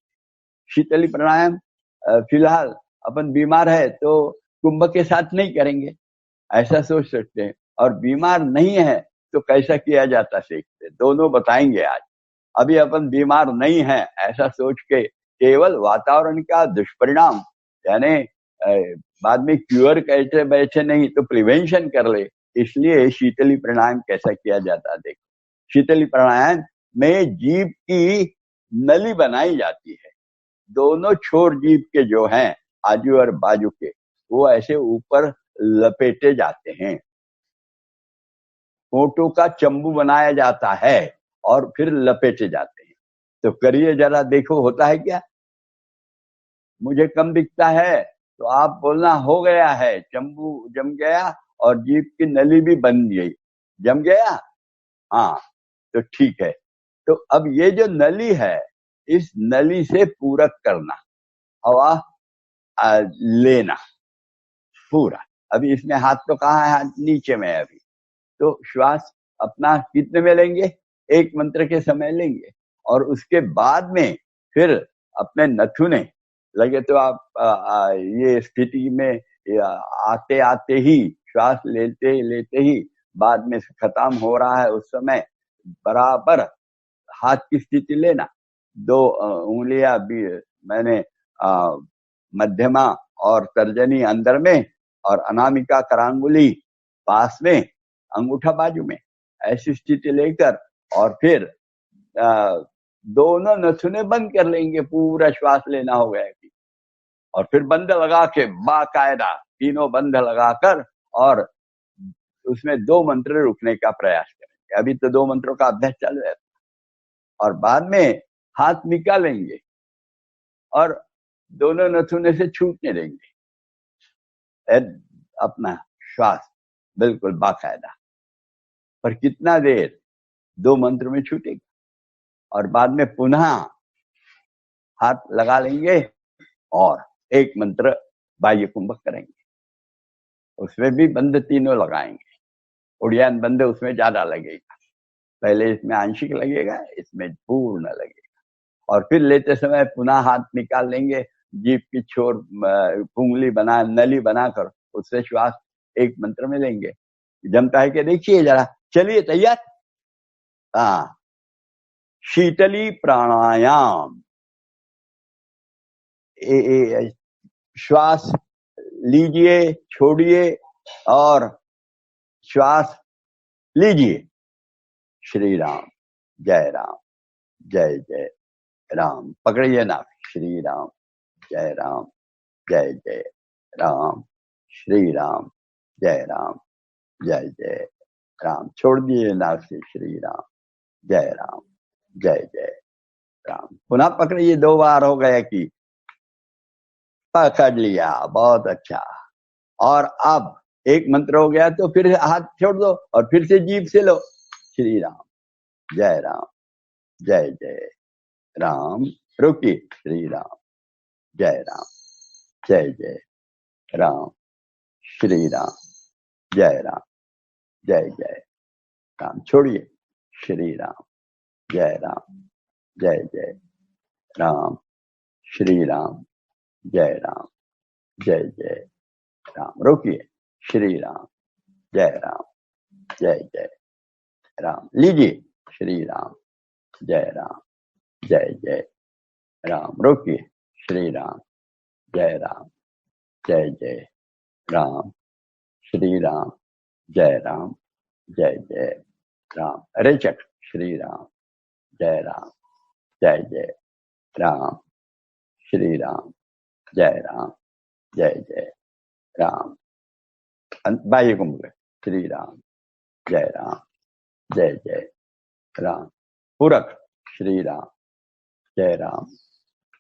शीतली प्राणायाम फिलहाल अपन बीमार है तो कुंभ के साथ नहीं करेंगे, ऐसा सोच सकते हैं, और बीमार नहीं है तो कैसा किया जाता सीखते, दोनों बताएंगे आज। अभी अपन बीमार नहीं है ऐसा सोच के केवल वातावरण का दुष्परिणाम यानी बाद में क्यूर कैसे बैठे नहीं तो प्रिवेंशन कर ले, इसलिए शीतली प्राणायाम कैसा किया जाता देखो। शीतली प्राणायाम में जीभ की नली बनाई जाती है, दोनों छोर जीभ के जो हैं आजू और बाजू के, वो ऐसे ऊपर लपेटे जाते हैं, होठों का चंबू बनाया जाता है और फिर लपेटे जाते हैं। तो करिए जरा, देखो होता है क्या। मुझे कम दिखता है तो आप बोलना हो गया है, चंबू जम गया और जीभ की नली भी बन गई, जम गया, हाँ तो ठीक है। तो अब ये जो नली है, इस नली से पूरक करना, हवा लेना पूरा। अभी इसमें हाथ तो कहाँ है, हाथ नीचे में है अभी। तो श्वास अपना कितने में लेंगे, एक मंत्र के समय लेंगे, और उसके बाद में फिर अपने नथुने लगे तो आप ये स्थिति में आते आते ही श्वास लेते लेते ही बाद में खत्म हो रहा है उस समय बराबर हाथ की स्थिति लेना, दो उंगलियां भी मैंने मध्यमा और तर्जनी अंदर में और अनामिका करांगुली पास में, अंगूठा बाजू में, ऐसी स्थिति लेकर और फिर दोनों नथुने बंद कर लेंगे, पूरा श्वास लेना हो गया कि, और फिर बंद लगा के बाकायदा तीनों बंद लगाकर और उसमें 2 मंत्र रुकने का प्रयास करेंगे। अभी तो 2 मंत्रों का अभ्यास चल रहा है, और बाद में हाथ निकालेंगे और दोनों नथुने से छूटने देंगे, अपना श्वास बिल्कुल बाकायदा। पर कितना देर, 2 मंत्र में छूटेगा, और बाद में पुनः हाथ लगा लेंगे और एक मंत्र बाह्य कुंभक करेंगे, उसमें भी बंद तीनों लगाएंगे। उड़ियान बंद उसमें ज्यादा लगेगा, पहले इसमें आंशिक लगेगा, इसमें पूर्ण लगेगा, और फिर लेते समय पुनः हाथ निकाल लेंगे, जीभ की छोर पुंगली बना नली बनाकर उससे श्वास एक मंत्र में लेंगे। जमता है कि देखिए जरा, चलिए तैयार। हाँ, शीतली प्राणायाम। श्वास लीजिए, छोड़िए और श्वास लीजिए। श्री राम, जय राम, जय जय राम। पकड़िए ना, श्री राम, जय राम, जय जय राम, श्री राम, जय राम, जय जय राम। छोड़ दिए नाक से, श्री राम, जय राम, जय जय राम। पुनः पकड़िए, 2 बार हो गया कि पकड़ लिया, बहुत अच्छा। और अब एक मंत्र हो गया तो फिर हाथ छोड़ दो और फिर से जीभ से लो, श्री राम, जय राम, जय जय राम। रुकिए, श्री राम, जय राम, जय जय राम, श्री राम, जय राम, जय जय राम। छोड़िए, श्री राम, जय राम, जय जय राम, श्री राम, जय राम, जय जय राम। रोकिए, श्री राम, जय राम, जय जय राम। लीजिए, श्री राम, जय राम, जय जय राम। रोकिए, श्री राम, जय राम, जय जय राम, श्री राम, जय राम, जय जय राम। रेचक, श्री राम, जय राम, जय जय राम, श्री राम, जय राम, जय जय राम। बाह्य कुंभ, श्री राम, जय राम, जय जय राम। पूरक, श्री राम, जय राम,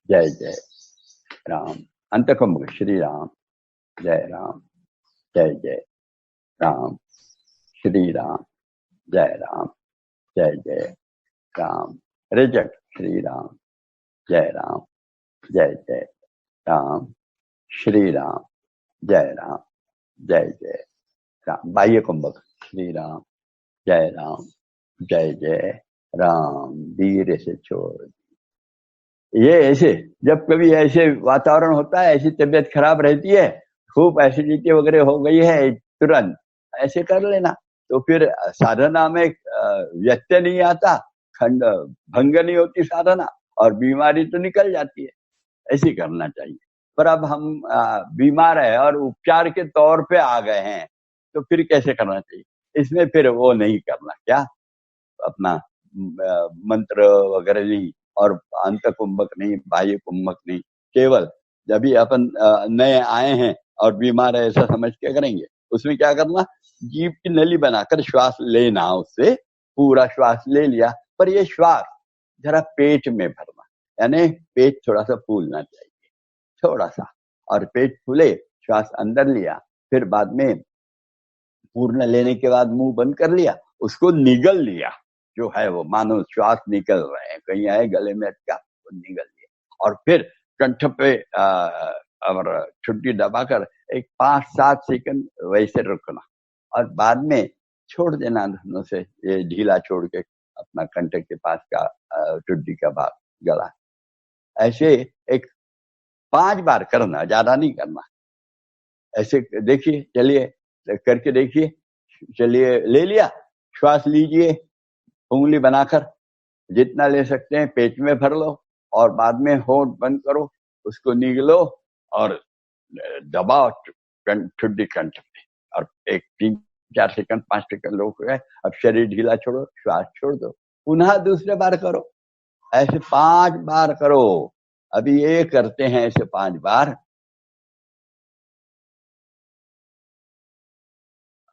जय जय राम। अंतकुंभ, श्री राम, जय राम, जय जय राम, श्री राम, जय राम, जय जय राम। रेजक, श्री राम, जय राम, जय जय राम, श्री राम, जय राम, जय जय राम। बाह्य कुंभक। श्री राम जय राम जय जय राम। धीरे से छोड़। ये ऐसे जब कभी ऐसे वातावरण होता है, ऐसी तबीयत खराब रहती है, खूब एसिडिटी वगैरह हो गई है, तुरंत ऐसे कर लेना, तो फिर साधना में व्यत्यय नहीं आता, खंड भंग नहीं होती साधना, और बीमारी तो निकल जाती है। ऐसे करना चाहिए। पर अब हम बीमार है और उपचार के तौर पे आ गए हैं, तो फिर कैसे करना चाहिए? इसमें फिर वो नहीं करना, क्या अपना मंत्र वगैरह नहीं, और अंत कुंभक नहीं, बाह्य कुंभक नहीं, केवल जब भी अपन नए आए हैं और बीमार है ऐसा समझ के करेंगे। उसमें क्या करना, जीभ की नली बनाकर श्वास लेना, उससे पूरा श्वास ले लिया, पर ये श्वास जरा पेट में भरना, यानी पेट थोड़ा सा फूलना चाहिए, थोड़ा सा, और पेट फूले, श्वास अंदर लिया, फिर बाद में पूर्ण लेने के बाद मुंह बंद कर लिया, उसको निगल लिया, जो है वो मानो श्वास निकल रहे हैं, कहीं आए गले में अटका, वो निगल लिया, और फिर कंठ पे और छुट्टी दबाकर एक 5-7 सेकंड वैसे रुकना, और बाद में छोड़ देना दोनों से, ये ढीला छोड़ के अपना कंठ के पास का छुट्टी का भाग, गला, ऐसे एक 5 बार करना, ज्यादा नहीं करना। ऐसे देखिए, चलिए करके देखिए, चलिए ले लिया, श्वास लीजिए उंगली बनाकर, जितना ले सकते हैं पेट में भर लो, और बाद में होंठ बंद करो, उसको निगलो और दबाओ ठुड्डी कंठ पे, और एक 3-4 सेकंड 5 सेकंड लोग गए, अब शरीर ढीला छोड़ो, श्वास छोड़ दो, पुनः दूसरे बार करो, ऐसे 5 बार करो। अभी ये करते हैं ऐसे 5 बार।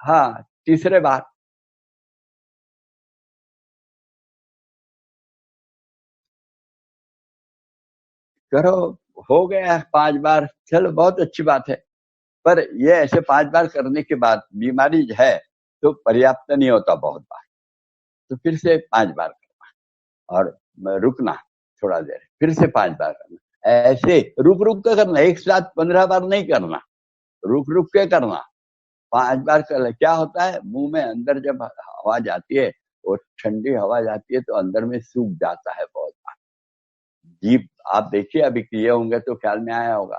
हाँ, तीसरे बार करो, हो गया 5 बार, चलो बहुत अच्छी बात है। पर ये ऐसे 5 बार करने के बाद बीमारी है तो पर्याप्त नहीं होता बहुत बार, तो फिर से 5 बार करना, और रुकना थोड़ा देर, फिर से 5 बार करना, ऐसे रुक रुक के करना, एक साथ 15 बार नहीं करना, रुक रुक के करना। 5 बार कर, क्या होता है, मुंह में अंदर जब हवा जाती है, वो ठंडी हवा जाती है तो अंदर में सूख जाता है बहुत बार। जीभ आप देखिए, अभी किए होंगे तो ख्याल में आया होगा,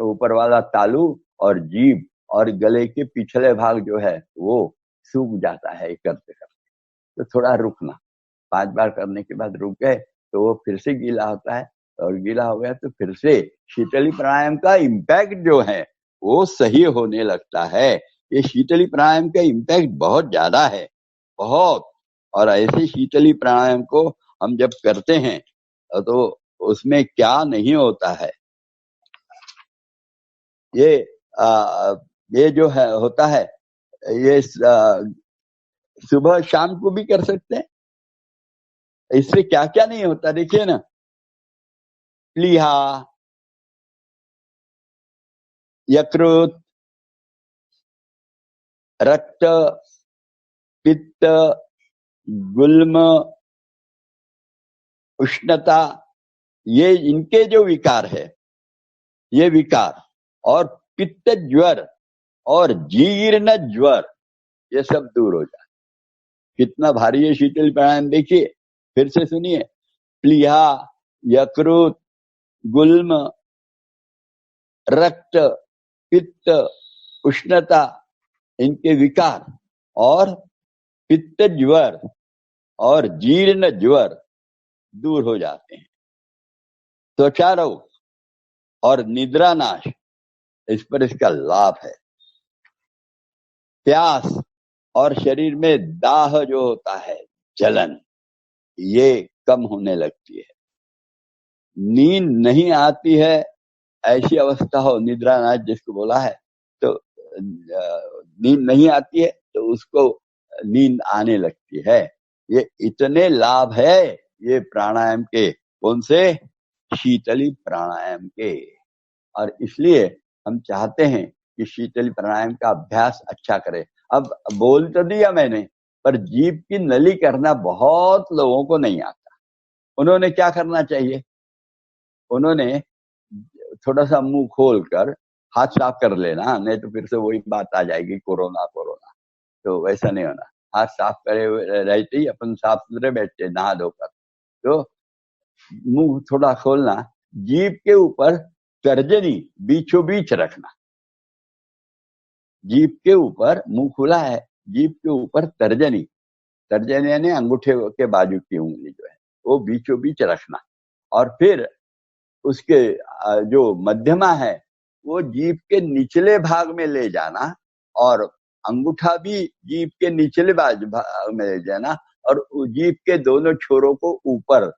ऊपर वाला तालू और जीभ और गले के पिछले भाग जो है वो सूख जाता है करते करते, तो थोड़ा रुकना, 5 बार करने के बाद रुक गए तो वो फिर से गीला होता है, और गीला हो गया तो फिर से शीतली प्राणायाम का इम्पैक्ट जो है वो सही होने लगता है। ये शीतली प्राणायाम का इम्पैक्ट बहुत ज्यादा है, बहुत। और ऐसे शीतली प्राणायाम को हम जब करते हैं तो उसमें क्या नहीं होता है, ये जो है होता है, ये सुबह शाम को भी कर सकते हैं। इससे क्या क्या नहीं होता देखिए ना, प्लीहा, यकृत, रक्त, पित्त, गुल्म, उष्णता, ये इनके जो विकार है, ये विकार, और पित्त ज्वर और जीर्ण ज्वर, ये सब दूर हो जाए। कितना भारी है शीतल प्राणायाम, देखिए फिर से सुनिए, प्लीहा, यकृत, गुल्म, रक्त, पित्त, उष्णता, इनके विकार, और पित्त ज्वर और जीर्ण ज्वर दूर हो जाते हैं। त्वचा रोग और निद्रा नाश, इस पर इसका लाभ है। प्यास और शरीर में दाह जो होता है, जलन, ये कम होने लगती है। नींद नहीं आती है, ऐसी अवस्था हो, निद्रा नाश जिसको बोला है, तो नींद नहीं आती है तो उसको नींद आने लगती है। ये इतने लाभ है ये प्राणायाम के, कौन से, शीतली प्राणायाम के। और इसलिए हम चाहते हैं कि शीतली प्राणायाम का अभ्यास अच्छा करें। अब बोल तो दिया मैंने, पर जीभ की नली करना बहुत लोगों को नहीं आता। उन्होंने क्या करना चाहिए, उन्होंने थोड़ा सा मुंह खोलकर हाथ साफ कर लेना, नहीं तो फिर से वही बात आ जाएगी कोरोना कोरोना। तो वैसा नहीं होना, हाथ साफ करे हुए रहते ही अपन साफ सुथरे बैठते नहा धोकर। तो मुंह थोड़ा खोलना, जीभ के ऊपर तर्जनी बीचों बीच रखना। जीभ के ऊपर, मुंह खुला है, जीभ के ऊपर तर्जनी, तर्जनी यानी अंगूठे के बाजू की उंगली जो है वो बीचों बीच रखना। और फिर उसके जो मध्यमा है वो जीभ के निचले भाग में ले जाना, और अंगूठा भी जीभ के निचले भाग में ले जाना, और जीभ के दोनों छोरों को ऊपर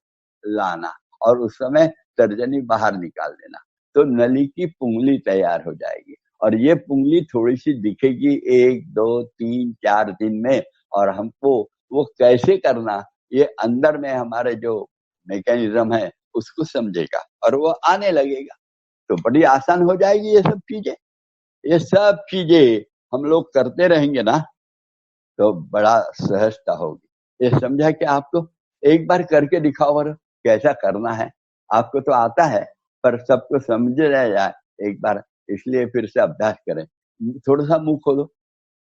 लाना, और उस समय तर्जनी बाहर निकाल देना। तो नली की पुंगली तैयार हो जाएगी। और ये पुंगली थोड़ी सी दिखेगी 1, 2, 3, 4 दिन में, और हमको वो कैसे करना ये अंदर में हमारे जो मैकेनिज्म है उसको समझेगा और वो आने लगेगा। तो बड़ी आसान हो जाएगी ये सब चीजें। ये सब चीजें हम लोग करते रहेंगे ना तो बड़ा सहजता होगी। ये समझा कि आपको एक बार करके दिखाओ और कैसा करना है। आपको तो आता है पर सबको समझ रह जाए एक बार, इसलिए फिर से अभ्यास करें। थोड़ा सा मुंह खोलो,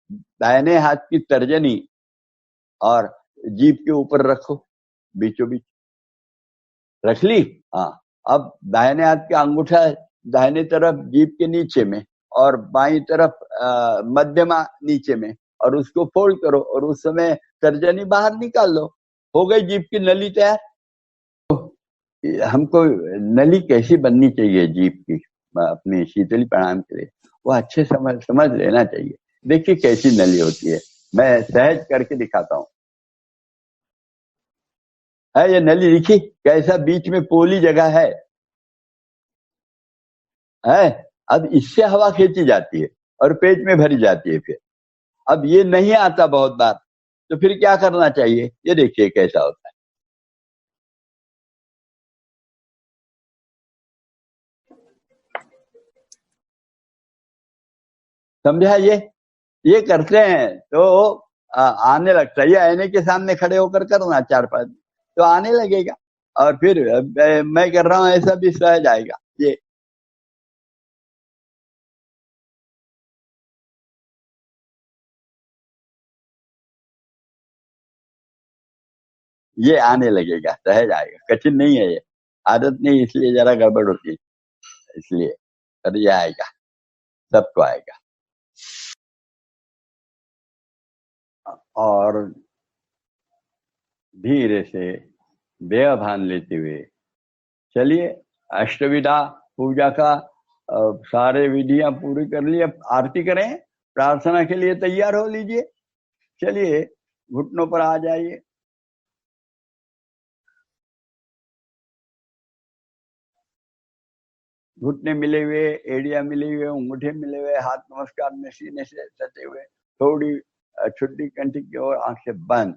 दाहिने हाथ की तर्जनी और जीभ के ऊपर रखो, बीचों बीच रख ली। हाँ, अब दाहिने हाथ का अंगूठा दाहिने तरफ जीभ के नीचे में और बाईं तरफ मध्यमा नीचे में, और उसको फोल्ड करो और उस समय तर्जनी बाहर निकाल लो। हो गई जीभ की नली तैयार। हमको नली कैसी बननी चाहिए जीभ की अपनी शीतली प्राणायाम के लिए, वो अच्छे समझ लेना चाहिए। देखिए कैसी नली होती है, मैं सहज करके दिखाता हूँ। है ये नली, दिखी कैसा बीच में पोली जगह है। अब इससे हवा खींची जाती है और पेट में भरी जाती है। फिर अब ये नहीं आता बहुत बार, तो फिर क्या करना चाहिए, ये देखिए कैसा होता है। समझा? ये करते हैं तो आने लगता है। ये आईने के सामने खड़े होकर करना 4-5 तो आने लगेगा, और फिर मैं कर रहा हूँ ऐसा भी सहज आएगा। ये आने लगेगा, सहज आएगा, कठिन नहीं है ये। आदत नहीं इसलिए जरा गड़बड़ होती है, इसलिए पर ये आएगा, सबको आएगा। और धीरे से व्यवधान लेते हुए चलिए, अष्टविधा पूजा का सारे विधियां पूरी कर ली। अब आरती करें, प्रार्थना के लिए तैयार हो लीजिए। चलिए घुटनों पर आ जाइए। घुटने मिले हुए, एड़िया मिले हुए, अंगूठे मिले हुए, हाथ नमस्कार में सीने से सटे हुए, थोड़ी छुट्टी कंठी की ओर, आंखें बंद।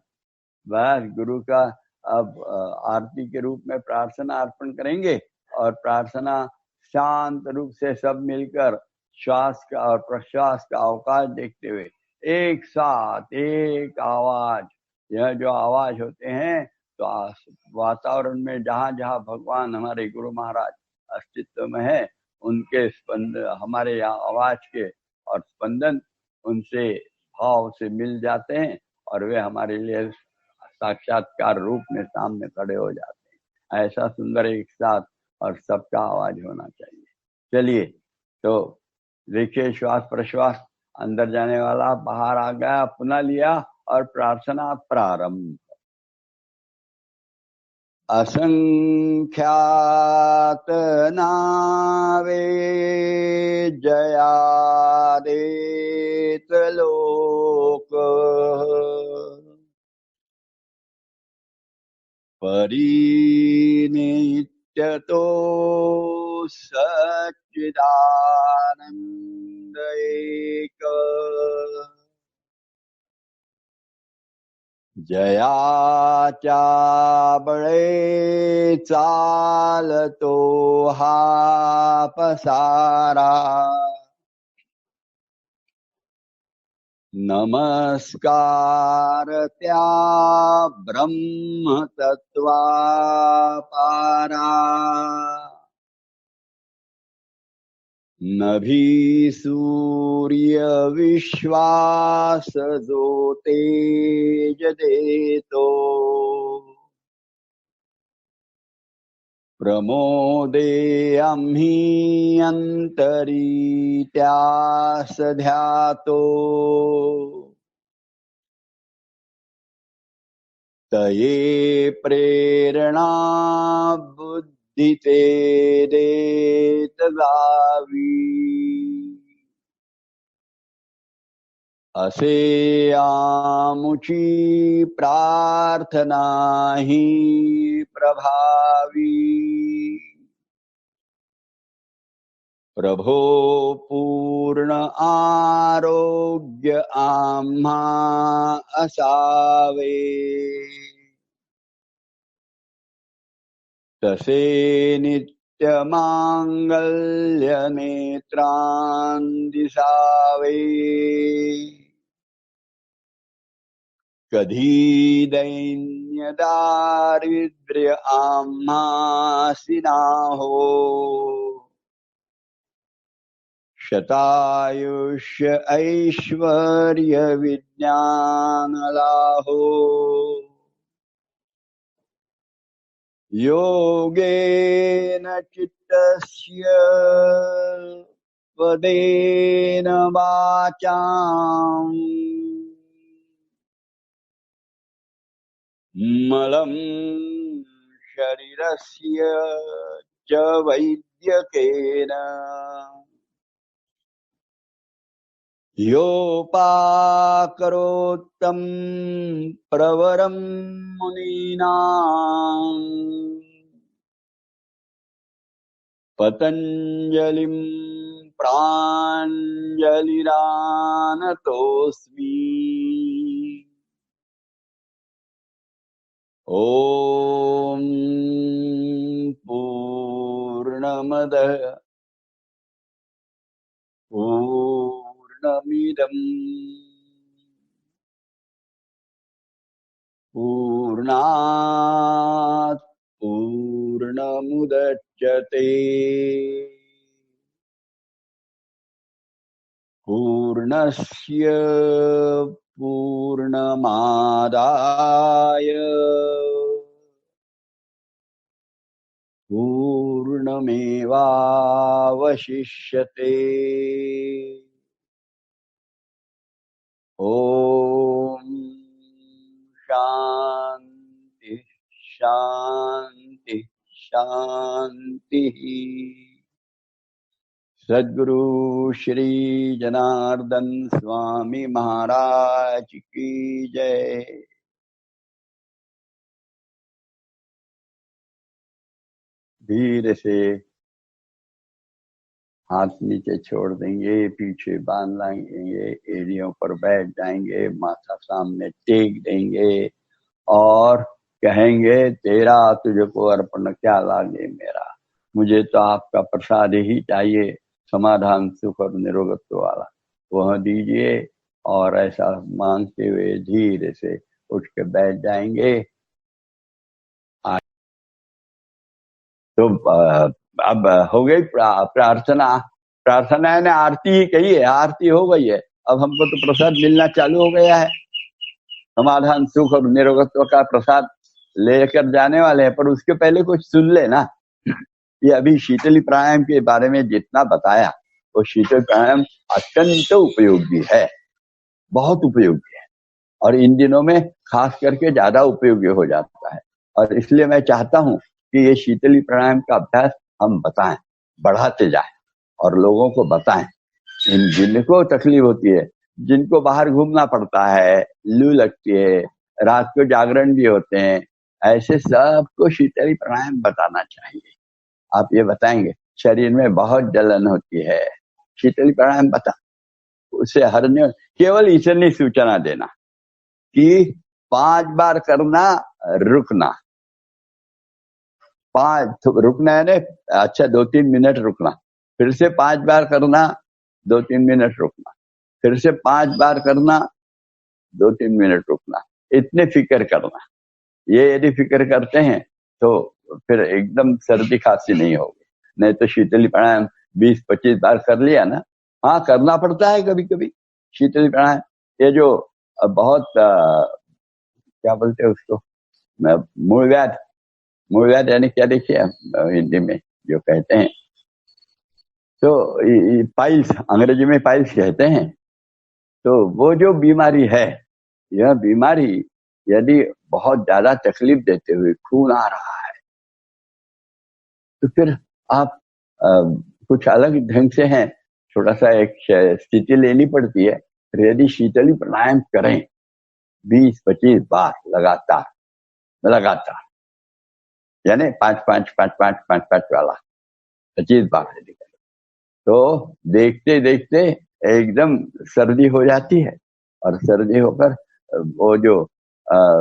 बस गुरु का अब आरती के रूप में प्रार्थना अर्पण करेंगे, और प्रार्थना शांत रूप से सब मिलकर श्वास का और प्रश्वास का अवकाश देखते हुए एक साथ एक आवाज, यह जो आवाज होते हैं तो वातावरण में जहां जहां भगवान हमारे गुरु महाराज अस्तित्व में है, उनके स्पंदन, हमारे यहाँ आवाज के और स्पंदन उनसे भाव से मिल जाते हैं, और वे हमारे लिए साक्षात्कार रूप में सामने खड़े हो जाते हैं। ऐसा सुंदर एक साथ और सबका आवाज होना चाहिए। चलिए, तो देखिए श्वास प्रश्वास अंदर जाने वाला बाहर आ गया, पुनः लिया और प्रार्थना प्रारंभ। असंख्यात नावे जयादेत लोक, परिनित्यतो सच्चिदानंद एक, जयाच्या बळे चालतो हा पसारा, नमस्कार त्या ब्रह्म तत्वापारा, न भी सूर्य विश्वास जो तेज देतो प्रमोदे आम्ही अंतरित्यास ध्यातो तये प्रेरणा बुद्धि ते देत गावी असे आमुची प्रार्थना ही प्रभावी प्रभो पूर्ण आरोग्य आम्हा असावे तसे नित्य मांगल्य नेत्रान दिसावे कधी दैन्य दारिद्र्य आम्हासी ना हो शतायुष्य ऐश्वर्य विज्ञान लाहो योगेन चित्तस्य वदेन वाचाम् मलं शरीरस्य च वैद्यकेन योपाकरोत्तं प्रवरं मुनीनाम् पतञ्जलिं प्राञ्जलिरानतोऽस्मि ॐ पूर्णमदः पूर्णमिदं पूर्णात् पूर्णमुदच्यते पूर्णस्य पूर्णमादाय पूर्णमेवावशिष्यते ॐ शान्ति शान्ति शान्तिः सद्गुरु श्री जनार्दन स्वामी महाराज की जय। धीरे से हाथ नीचे छोड़ देंगे, पीछे बांध लाएंगे, एड़ियों पर बैठ जाएंगे, माथा सामने टेक देंगे और कहेंगे तेरा तुझको अर्पण क्या लागे मेरा, मुझे तो आपका प्रसाद ही चाहिए, समाधान सुख और निरोगत्व वाला वह दीजिए। और ऐसा मांगते हुए धीरे से उठ के बैठ जाएंगे। तो अब हो गई प्रार्थना। प्रार्थना ने आरती ही कही है, आरती हो गई है, अब हमको तो प्रसाद मिलना चालू हो गया है। समाधान सुख और निरोगत्व का प्रसाद लेकर जाने वाले हैं, पर उसके पहले कुछ सुन लेना। ये अभी शीतली प्राणायाम के बारे में जितना बताया वो शीतल प्राणायाम अत्यंत उपयोगी है, बहुत उपयोगी है, और इन दिनों में खास करके ज्यादा उपयोगी हो जाता है। और इसलिए मैं चाहता हूं कि ये शीतली प्राणायाम का अभ्यास हम बताएं, बढ़ाते जाएं और लोगों को बताएं। इन जिनको तकलीफ होती है, जिनको बाहर घूमना पड़ता है, लू लगती है, रात को जागरण भी होते हैं, ऐसे सबको शीतली प्राणायाम बताना चाहिए। आप ये बताएंगे शरीर में बहुत जलन होती है, शीतली प्राणायाम बता, उससे हरने केवल इतनी सूचना देना कि 5 बार करना, रुकना, 5 रुकना है ना, अच्छा 2-3 मिनट रुकना, फिर से 5 बार करना, 2-3 मिनट रुकना, फिर से 5 बार करना, 2-3 मिनट रुकना, इतने फिक्र करना। ये यदि फिक्र करते हैं तो फिर एकदम सर्दी खांसी नहीं होगी। नहीं तो शीतली प्राणायाम 20-25 बार कर लिया ना, हाँ करना पड़ता है कभी कभी शीतली प्राणायाम। ये जो बहुत क्या बोलते हैं उसको, मूलव्याध, मूलव्याध यानी क्या देखिए हिंदी में जो कहते हैं, तो पाइल्स, अंग्रेजी में पाइल्स कहते हैं। तो वो जो बीमारी है, यह बीमारी यदि बहुत ज्यादा तकलीफ देते हुए खून आ रहा है, तो फिर आप कुछ अलग ढंग से हैं, थोड़ा सा एक स्थिति लेनी पड़ती है। फिर यदि शीतली प्राणायाम करें 20-25 बार लगातार यानी 5-5 वाला 25 बार यदि करें, तो देखते देखते एकदम सर्दी हो जाती है, और सर्दी होकर वो जो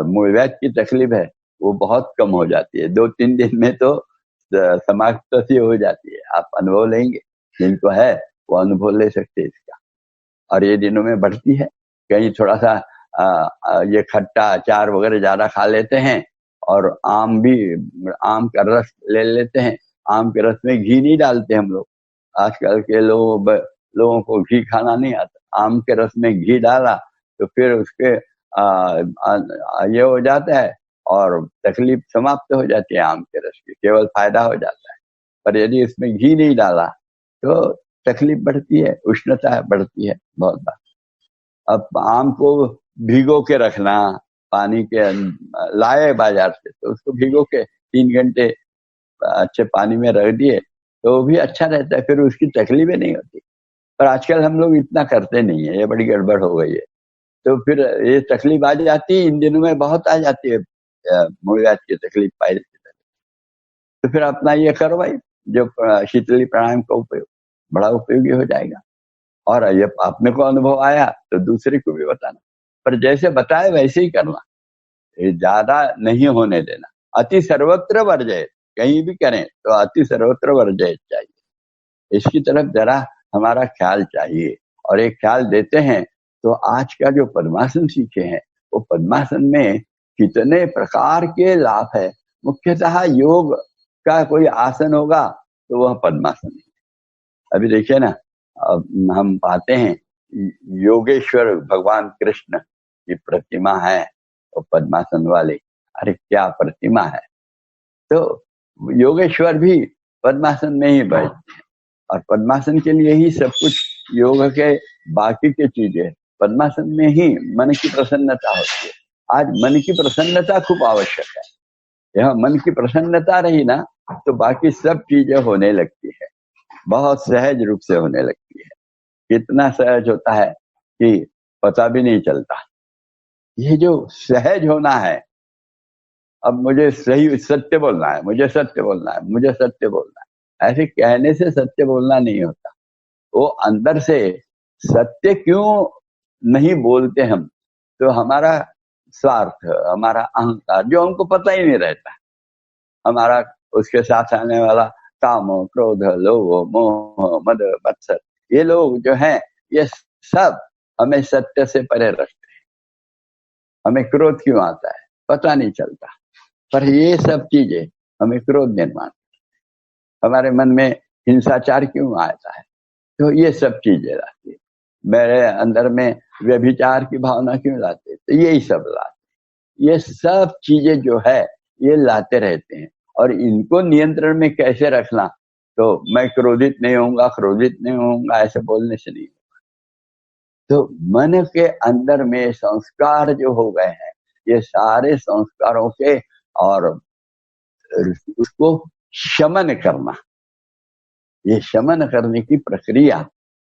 मूलव्याध की तकलीफ है वो बहुत कम हो जाती है। 2-3 दिन में तो समाप्त सी हो जाती है। आप अनुभव लेंगे, जिनको है वो अनुभव ले सकते हैं इसका। और ये दिनों में बढ़ती है, कहीं थोड़ा सा ये खट्टा अचार वगैरह ज्यादा खा लेते हैं, और आम का रस ले लेते हैं। आम के रस में घी नहीं डालते हम लोग, आजकल के लोगों को घी खाना नहीं आता। आम के रस में घी डाला तो फिर उसके ये हो जाता है और तकलीफ समाप्त हो जाती है आम के रस की, केवल फायदा हो जाता है। पर यदि इसमें घी नहीं डाला तो तकलीफ बढ़ती है, उष्णता बढ़ती है बहुत बार। अब आम को भिगो के रखना, पानी के लाए बाजार से, तो उसको भिगो के 3 घंटे अच्छे पानी में रख दिए तो वो भी अच्छा रहता है, फिर उसकी तकलीफें नहीं होती। पर आजकल हम लोग इतना करते नहीं है, ये बड़ी गड़बड़ हो गई है। तो फिर ये तकलीफ आ जाती है, इन दिनों में बहुत आ जाती है मूलव्याध की तकलीफ, पाइल्स की तकलीफ। तो फिर अपना ये करो भाई, जो शीतली प्राणायाम का उपयोग बड़ा उपयोगी हो जाएगा। और ये अपने को अनुभव आया तो दूसरे को भी बताना, पर जैसे बताए वैसे ही करना, ये ज्यादा नहीं होने देना। अति सर्वत्र वर्जय, कहीं भी करें तो अति सर्वत्र वर्जय चाहिए, इसकी तरफ जरा हमारा ख्याल चाहिए। और एक ख्याल देते हैं तो आज का जो पद्मासन सीखे हैं, वो पद्मासन में कितने प्रकार के लाभ है। मुख्यतः योग का कोई आसन होगा तो वह पद्मासन है। अभी देखिए ना, अब हम पाते हैं योगेश्वर भगवान कृष्ण की प्रतिमा है, वो पद्मासन वाले, अरे क्या प्रतिमा है। तो योगेश्वर भी पद्मासन में ही बैठते हैं, और पद्मासन के लिए ही सब कुछ योग के बाकी के चीजें, पद्मासन में ही मन की प्रसन्नता होती है। आज मन की प्रसन्नता खूब आवश्यक है। यह मन की प्रसन्नता रही ना तो बाकी सब चीजें होने लगती है, बहुत सहज रूप से होने लगती है। कितना सहज होता है कि पता भी नहीं चलता। ये जो सहज होना है, अब मुझे सही सत्य बोलना है, मुझे सत्य बोलना है, मुझे सत्य बोलना है, ऐसे कहने से सत्य बोलना नहीं होता। वो अंदर से सत्य क्यों नहीं बोलते हम, तो हमारा स्वार्थ, हमारा अहंकार जो हमको पता ही नहीं रहता, हमारा उसके साथ आने वाला काम, क्रोध, लोभ, मोह, मद, मत्सर, ये लोग जो हैं ये सब हमें सत्य से परे रखते हैं। हमें क्रोध क्यों आता है पता नहीं चलता, पर ये सब चीजें हमें क्रोध निर्माण, हमारे मन में हिंसाचार क्यों आता है, तो ये सब चीजें लाती है। मेरे अंदर में व्यभिचार की भावना क्यों लाते, तो यही सब लाते। ये सब चीजें जो है ये लाते रहते हैं, और इनको नियंत्रण में कैसे रखना, तो मैं क्रोधित नहीं होऊंगा ऐसे बोलने से नहीं होगा। तो मन के अंदर में संस्कार जो हो गए हैं, ये सारे संस्कारों के, और उसको शमन करना, ये शमन करने की प्रक्रिया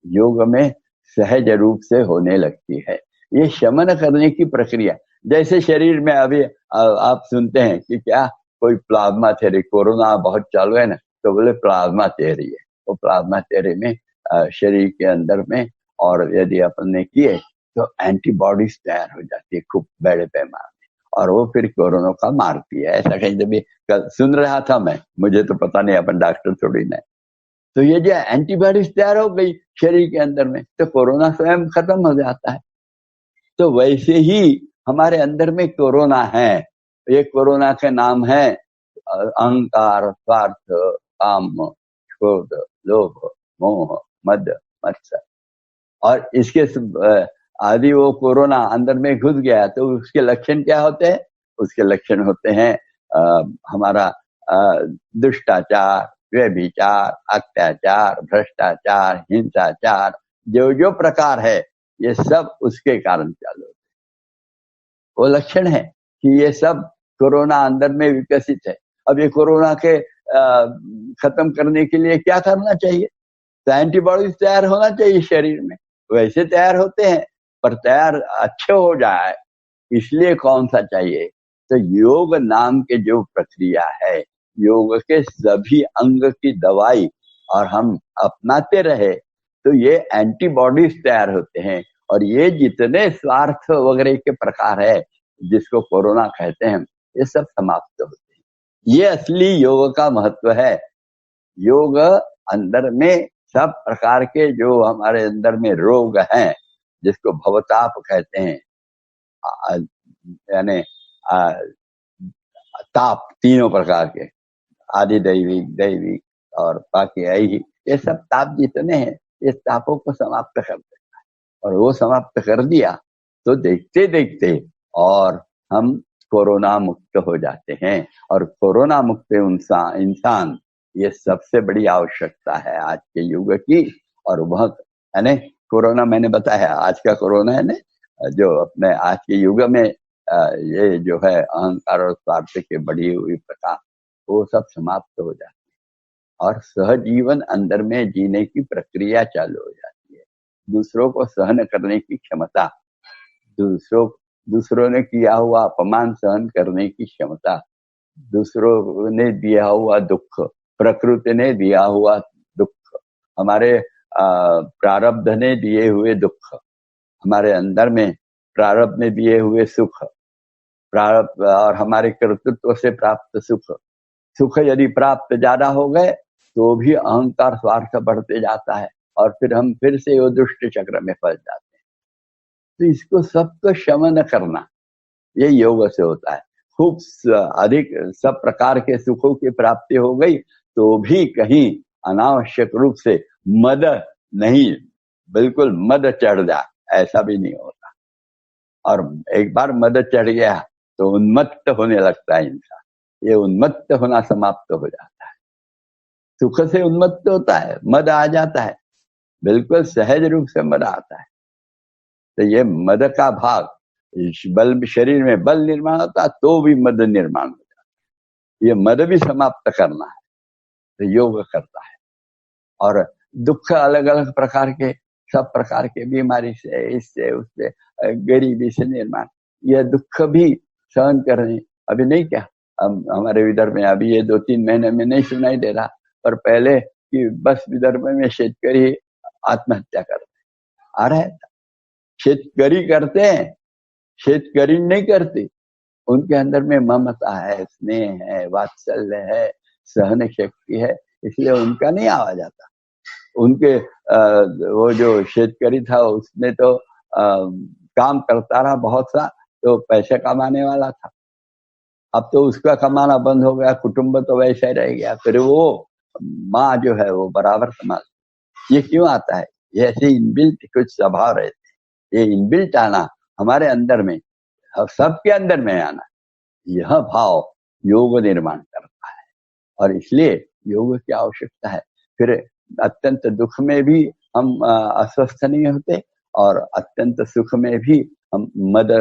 योग में सहज रूप से होने लगती है। ये शमन करने की प्रक्रिया, जैसे शरीर में अभी आप सुनते हैं कि क्या कोई प्लाज्मा थेरेपी, कोरोना बहुत चालू है ना, तो बोले प्लाज्मा थेरेपी है। तो प्लाज्मा थेरेपी में शरीर के अंदर में, और यदि अपन ने किए तो एंटीबॉडीज तैयार हो जाती है खूब बड़े पैमाने, और वो फिर कोरोना का मारती है। ऐसा कहीं जब कल सुन रहा था मैं, मुझे तो पता नहीं, अपन डॉक्टर थोड़ी ना। तो ये जो एंटीबॉडीज तैयार हो गई शरीर के अंदर में, तो कोरोना स्वयं खत्म हो जाता है। तो वैसे ही हमारे अंदर में कोरोना है। ये कोरोना का नाम है अहंकार, स्वार्थ, काम, क्रोध, लोभ, मोह मद मत्सर। और इसके आदि वो कोरोना अंदर में घुस गया तो उसके लक्षण क्या होते हैं? उसके लक्षण होते हैं हमारा दुष्टाचार, व्यभिचार, अत्याचार, भ्रष्टाचार, हिंसाचार, जो जो प्रकार है ये सब उसके कारण चालू होते। वो लक्षण है कि ये सब कोरोना अंदर में विकसित है। अब ये कोरोना के खत्म करने के लिए क्या करना चाहिए? तो एंटीबॉडीज तैयार होना चाहिए शरीर में। वैसे तैयार होते हैं पर तैयार अच्छे हो जाए इसलिए कौन सा चाहिए? तो योग नाम के जो प्रक्रिया है, योग के सभी अंग की दवाई और हम अपनाते रहे तो ये एंटीबॉडीज तैयार होते हैं। और ये जितने स्वार्थ वगैरह के प्रकार है जिसको कोरोना कहते हैं ये सब समाप्त होते हैं। ये असली योग का महत्व है। योग अंदर में सब प्रकार के जो हमारे अंदर में रोग हैं जिसको भवताप कहते हैं, यानी ताप तीनों प्रकार के, आदि दैविक, दैविक और बाकी ऐहिक, ये सब ताप जितने हैं ये तापों को समाप्त कर देता है। और वो समाप्त कर दिया तो देखते देखते और हम कोरोना मुक्त हो जाते हैं। और कोरोना मुक्त इंसान ये सबसे बड़ी आवश्यकता है आज के युग की। और वह यानी कोरोना मैंने बताया आज का कोरोना है ना, जो अपने आज के युग में ये जो है अहंकार और स्वार्थ के बढ़ी हुई प्रकार वो सब समाप्त हो जाती है और सहजीवन अंदर में जीने की प्रक्रिया चालू हो जाती है। दूसरों को सहन करने की क्षमता, दूसरों ने किया हुआ अपमान सहन करने की क्षमता, दूसरों ने दिया हुआ दुख, प्रकृति ने दिया हुआ दुख, हमारे प्रारब्ध ने दिए हुए दुख, हमारे अंदर में प्रारब्ध ने दिए हुए सुख, प्रारब्ध और हमारे कर्तृत्व से प्राप्त सुख, सुख यदि प्राप्त ज्यादा हो गए तो भी अहंकार स्वार्थ बढ़ते जाता है और फिर हम फिर से वो दुष्ट चक्र में फंस जाते हैं। तो इसको सबको शमन करना ये योग से होता है। खूब अधिक सब प्रकार के सुखों की प्राप्ति हो गई तो भी कहीं अनावश्यक रूप से मद नहीं, बिल्कुल मद चढ़ जाए ऐसा भी नहीं होता। और एक बार मद चढ़ गया तो उन्मत्त होने लगता है इंसान, ये उन्मत्त होना समाप्त हो जाता है। सुख से उन्मत्त होता है, मद आ जाता है, बिल्कुल सहज रूप से मद आता है। तो ये मद का भाग बल, शरीर में बल निर्माण होता तो भी मद निर्माण हो जाता है। ये मद भी समाप्त करना है तो योग करता है। और दुख अलग अलग प्रकार के, सब प्रकार के बीमारी से, इससे उससे, गरीबी से निर्माण, यह दुख भी सहन करने। अभी नहीं क्या हमारे विदर्भ में अभी ये 2-3 महीने में नहीं सुनाई दे रहा, पर पहले कि बस विदर्भ में शेतकरी आत्महत्या करते आ रहे था। शेतकरी करते हैं, शेतकरी नहीं करते। उनके अंदर में ममता है, स्नेह है, वात्सल्य है, सहन शक्ति है, इसलिए उनका नहीं आवाज आता। उनके वो जो शेतकरी था उसने तो काम करता रहा बहुत सा, तो पैसे कमाने वाला था। अब तो उसका कमाना बंद हो गया, कुटुंब तो वैसे ही रह गया। फिर वो माँ जो है वो बराबर संभाल। ये क्यों आता है? ये ऐसे इनबिल्ट कुछ स्वभाव रहते हैं। ये इनबिल्ट आना हमारे अंदर में, सबके अंदर में आना, यह भाव योग निर्माण करता है। और इसलिए योग की आवश्यकता है। फिर अत्यंत दुख में भी हम अस्वस्थ नहीं होते और अत्यंत सुख में भी हम मद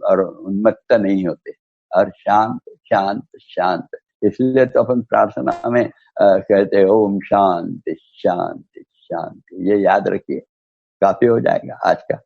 और उन्मत्त नहीं होते और शांत शांत शांत। इसलिए तो अपन प्रार्थना में कहते हैं ओम शांति शांति शांति। ये याद रखिए, काफी हो जाएगा आज का।